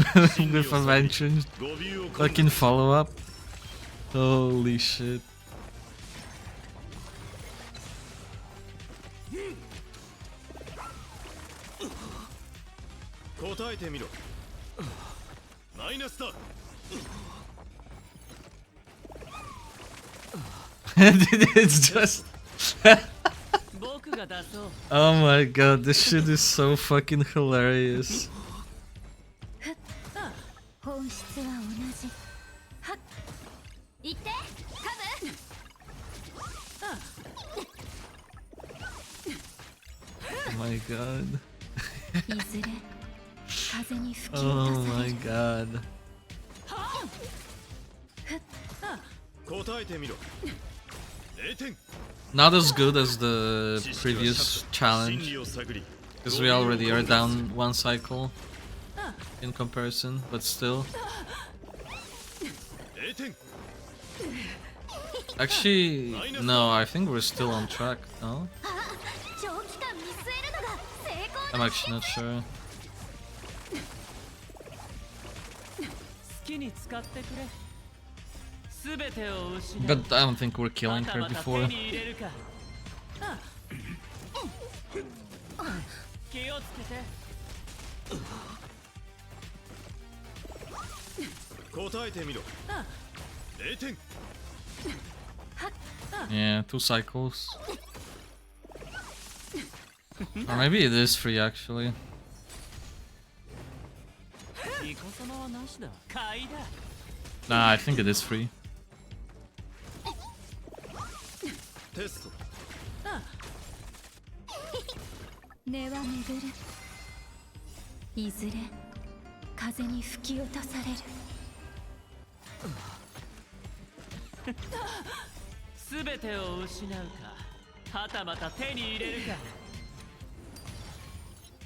with Aventurine. 語尾を Fucking follow-up. Holy shit. 答えてみろ。マイナスだ。It's just. 僕が出そう。 Oh my god, this shit is so fucking hilarious. 本質は同じ。はっ、行ってカブ。 Oh my god. いずれ風に吹き Oh 落とされ my る。 god. 答えてみろ。0点。 Not as good as the previous 真 challenge, 理を探り、 because we already are down one cycle in comparison, but still. 0点。 Actually, no, I think we're still on track, no? あ、長期間見据えるのが成功 I'm の actually not sure. 好きに使ってくれ。全てを失う。 But I don't think we're killing はた her また手 before. に入れるか。気をつけて。答えてみろ。0点。 Yeah, 2 cycles. Or maybe it is free actually. いこさまはなしだ。買いだ。 Nah, I think it is free. テスト。根は巡る。いずれ風に吹き落とされる。全てを失うか、はたまた手に入れるか。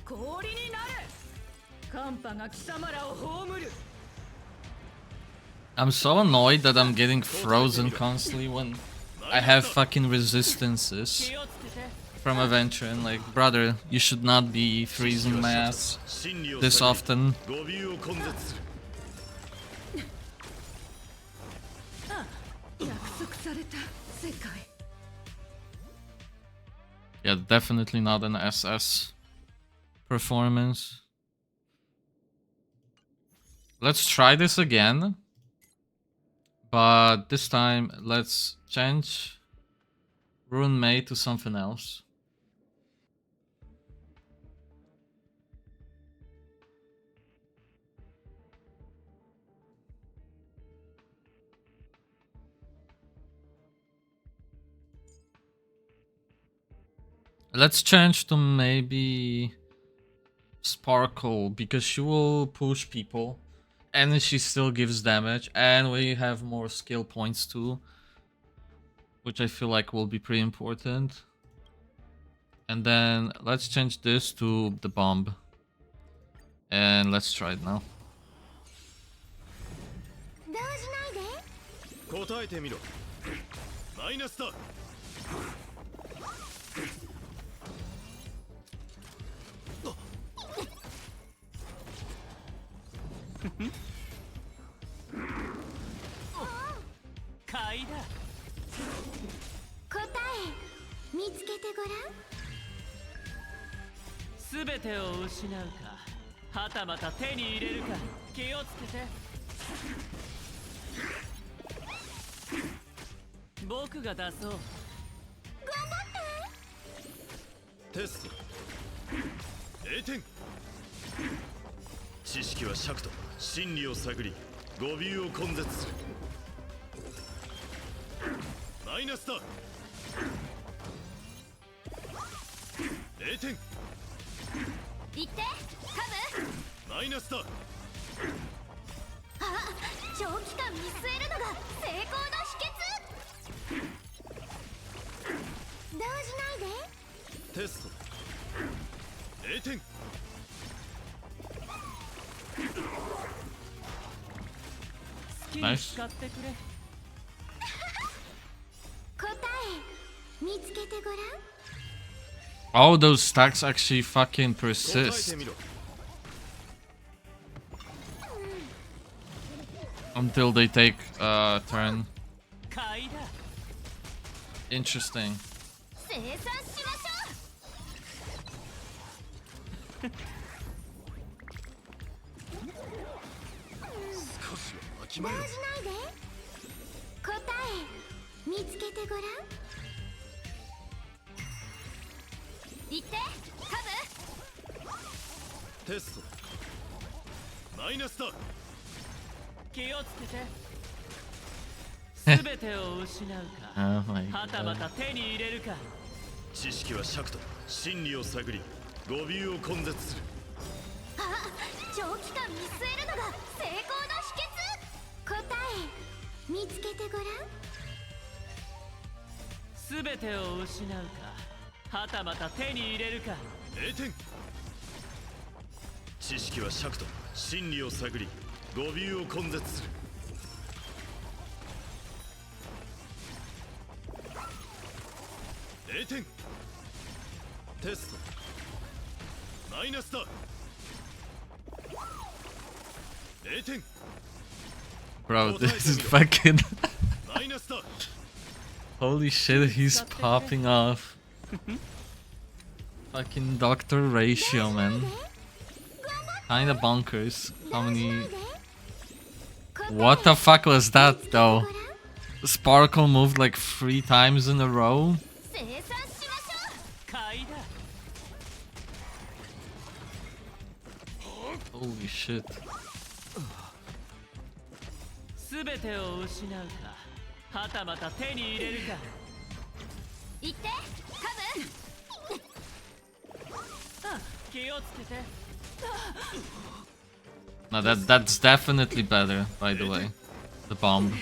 氷になる。寒波が貴様らを葬る。 I'm so annoyed that I'm getting frozen constantly when I have fucking resistances 気をつけて。 from Aventurine. Like, brother, you should not be freezing my ass 真理を this 探り、 often. 語尾を根絶する。約束された世界。 Yeah, definitely not an SS performance. Let's try this again. But this time, let's change Rune May to something else. Let's change to maybe Sparkle, because she will push people and she still gives damage, and we have more skill points too, which I feel like will be pretty important. And then let's change this to the bomb. And let's try it now. 動じないで。答えてみろ。マイナスだ。買いだ。答え見つけてごらん。すべてを失うか、はたまた手に入れるか、気をつけて。僕が出そう。テスト。0点。知識は尺と真理を探り、語尾を根絶する。マイナスだ。0点。行ってカブ。マイナスだ。あ、長期間見据えるのが成功の秘訣。動じないで。テスト。0点。好きに使ってくれ。答え見つけてごらん。 Oh, those stacks actually fucking 答え persist てみろ。 until they take a turn. 買いだ。 Interesting. 生産しましょう。少しはわき動じまえろ。ないで。答え見つけてごらん。行ってカブ。テスト。マイナスだ。気をつけて。すべてを失う Oh か、 my はたま god. た手に入れるか。知識は尺と真理を探り、語尾を根絶する。あ、長期間見据えるのが成功の秘訣。答え見つけてごらん。すべてを失うか、はたまた手に入れるか。0点。知識は尺と真理を探り、語尾を根絶する。0点。テスト。マイナスだ。0点。 Bro, this is fucking... マイナスだ。 Holy shit, he's popping off. Fucking Doctor Ratio, man. Kinda bonkers. How many... What the fuck was that, though? Sparkle moved like 3 times in a row? 生産しましょう。買いだ。 Holy shit. すべてを失うか、はたまた手に入れるか。行ってカブ。あ、気をつけて。 No, that's definitely better, by the way. The bomb.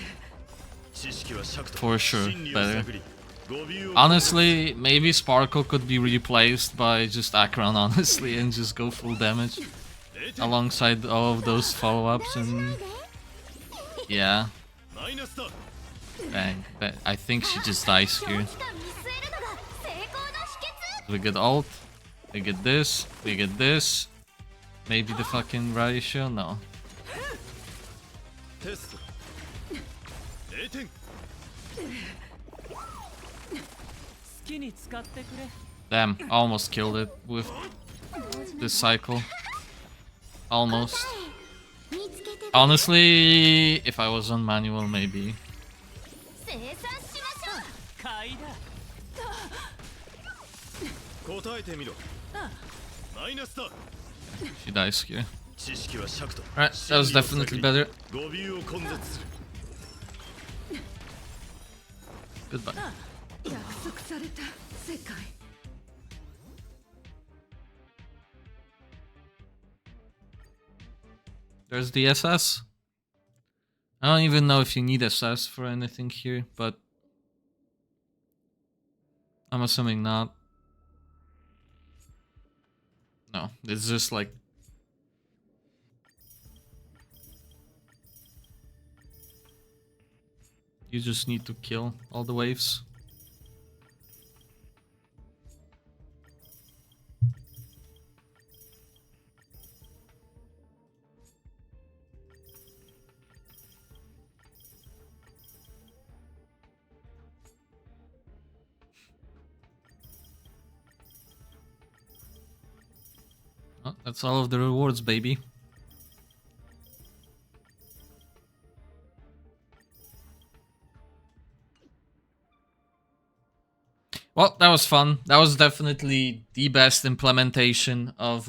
知識は尺と For sure, 真理を better. 探り、語尾を Honestly, maybe Sparkle could be replaced by just Akron, honestly, and just go full damage 0点。 alongside all of those follow-ups and... Yeah, マイナスだ。 bang. But I think she just dies 長 here. 期間見据えるのが成功の秘訣。 We get ult, we get this, we get this. Maybe the fucking ratio? No. テスト。0点。好きに使ってくれ。 Damn, almost killed it with this cycle. Almost. 見つけて Honestly, if I was on manual, maybe. 生産しましょう。買いだ。答えてみろ。マイナスだ。 She dies here. 知識は尺と Right, that was definitely better. 語尾を根絶する。 Goodbye. 約束された世界 There's the SS. I don't even know if you need SS for anything here, but I'm assuming not. No, it's just like... You just need to kill all the waves. Oh, that's all of the rewards, baby. Well, that was fun. That was definitely the best implementation of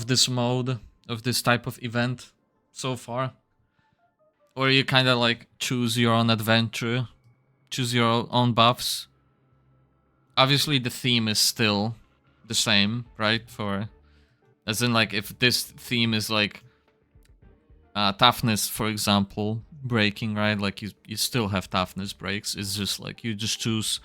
this mode, of this type of event so far. Where you kind of like choose your own adventure, choose your own buffs. Obviously the theme is still the same, right? For, as in like if this theme is like toughness, for example, breaking, right? Like you still have toughness breaks. It's just like you just choose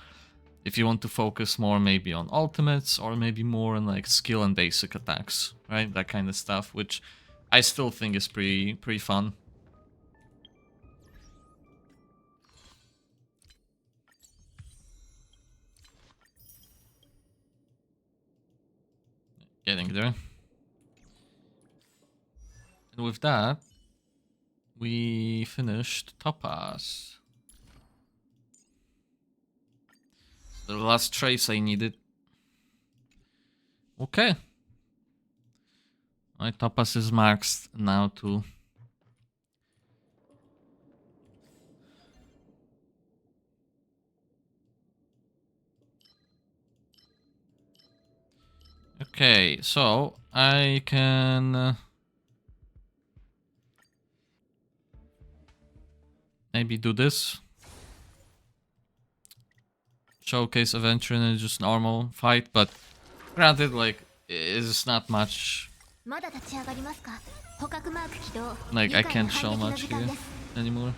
if you want to focus more maybe on ultimates or maybe more on like skill and basic attacks, right? That kind of stuff, which I still think is pretty fun. Getting there. And with that, we finished Topaz. The last trace I needed. Okay. My Topaz is maxed now too. Okay, so I can maybe do this. Showcase Aventurine is just normal fight, but granted, like, it's not much. Like, I can't show much here anymore.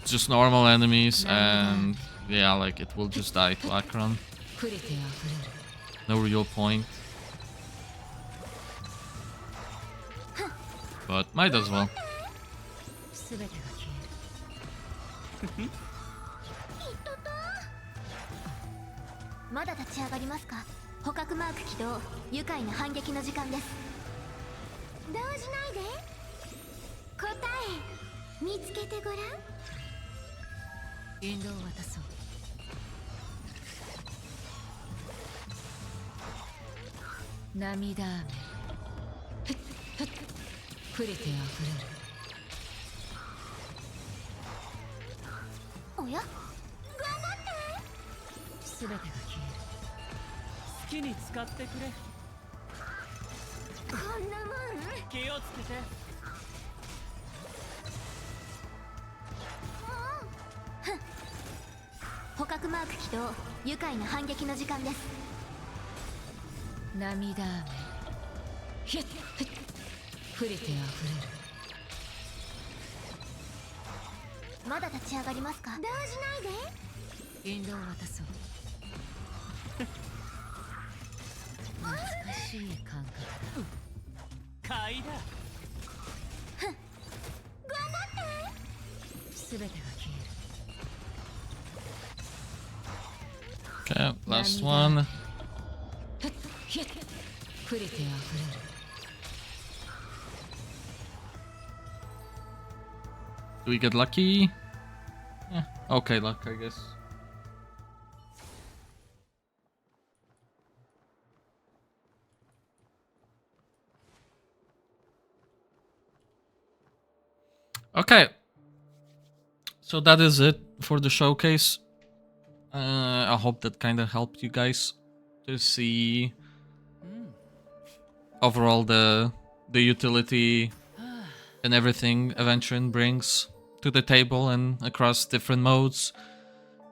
Just normal enemies, and yeah, like, it will just die to Akron. No real point. But might as well. まだ立ち上がりますか。捕獲マーク起動。愉快な反撃の時間です。動じないで。答え見つけてごらん。引導を渡そう。涙雨。触れてあふれる。おや？頑張って。すべてが消える。好きに使ってくれ。こんなもん。気をつけて。捕獲マーク起動。愉快な反撃の時間です。涙雨。ひっ触れてあふれる。まだ立ち上がりますか。動じないで。引導を渡そう。難しい感覚だ。買いだ。頑張って。すべてが消える。Okay, last one. 触れてあふれる。Do we get lucky? Yeah. Okay, luck, I guess. Okay. So that is it for the showcase. I hope that kind of helped you guys to see overall the utility and everything Aventurine brings to the table and across different modes.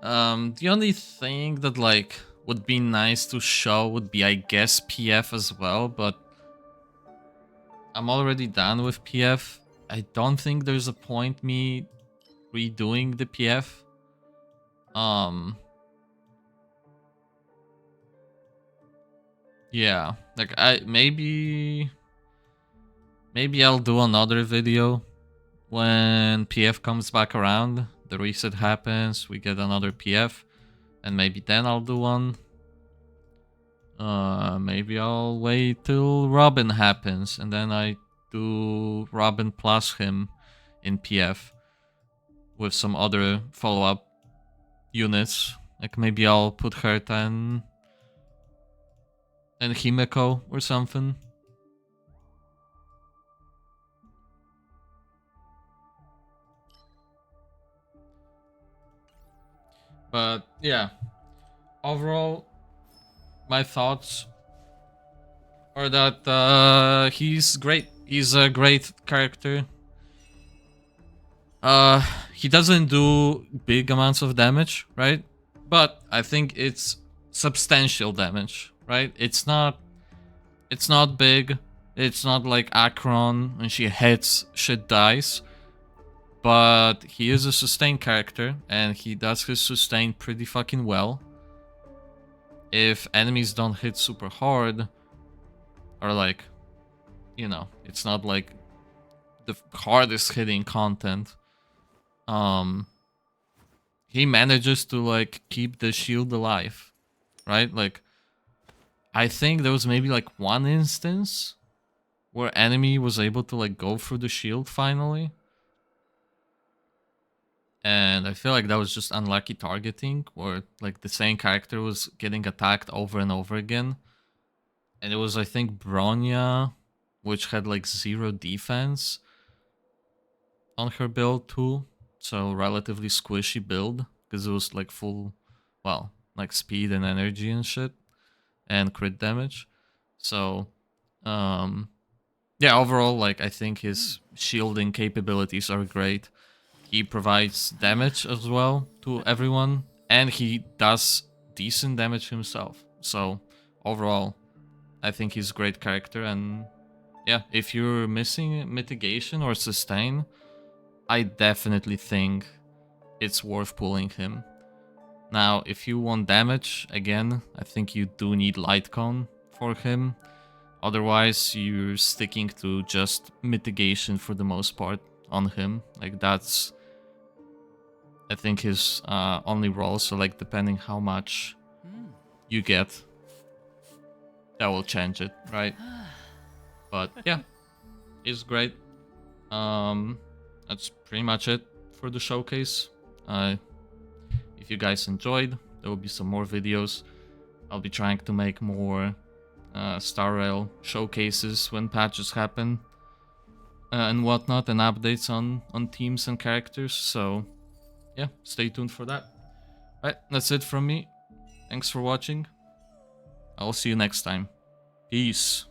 The only thing that like would be nice to show would be, I guess, PF as well, but I'm already done with PF. I don't think there's a point me redoing the PF. Yeah, like maybe I'll do another video when PF comes back around. The reset happens, we get another PF, and maybe then I'll do one. Maybe I'll wait till Robin happens, and then I do Robin plus him in PF with some other follow-up units. Like maybe I'll put Herta and Himeko or something. But yeah, overall, my thoughts are that he's great. He's a great character. He doesn't do big amounts of damage, right? But I think it's substantial damage, right? It's not big. It's not like Akron when she hits, shit dies. But he is a sustain character, and he does his sustain pretty fucking well. If enemies don't hit super hard, or like, you know, it's not like the hardest hitting content, he manages to like keep the shield alive, right? Like, I think there was maybe like one instance where enemy was able to like go through the shield finally. And I feel like that was just unlucky targeting, where like the same character was getting attacked over and over again. And it was, I think, Bronya, which had like 0 defense on her build too. So relatively squishy build, because it was like full, well, like speed and energy and shit, and crit damage. So, yeah, overall, like I think his shielding capabilities are great. He provides damage as well to everyone, and he does decent damage himself. So overall, I think he's a great character, and yeah, if you're missing mitigation or sustain, I definitely think it's worth pulling him. Now, if you want damage, again, I think you do need Light Cone for him. Otherwise, you're sticking to just mitigation for the most part on him. Like, that's, I think, his only role. So, like, depending how much you get, that will change it, right? But yeah, it's great. That's pretty much it for the showcase. If you guys enjoyed, there will be some more videos. I'll be trying to make more Star Rail showcases when patches happen and whatnot, and updates on teams and characters. So yeah, stay tuned for that. Right, that's it from me. Thanks for watching. I'll see you next time. Peace.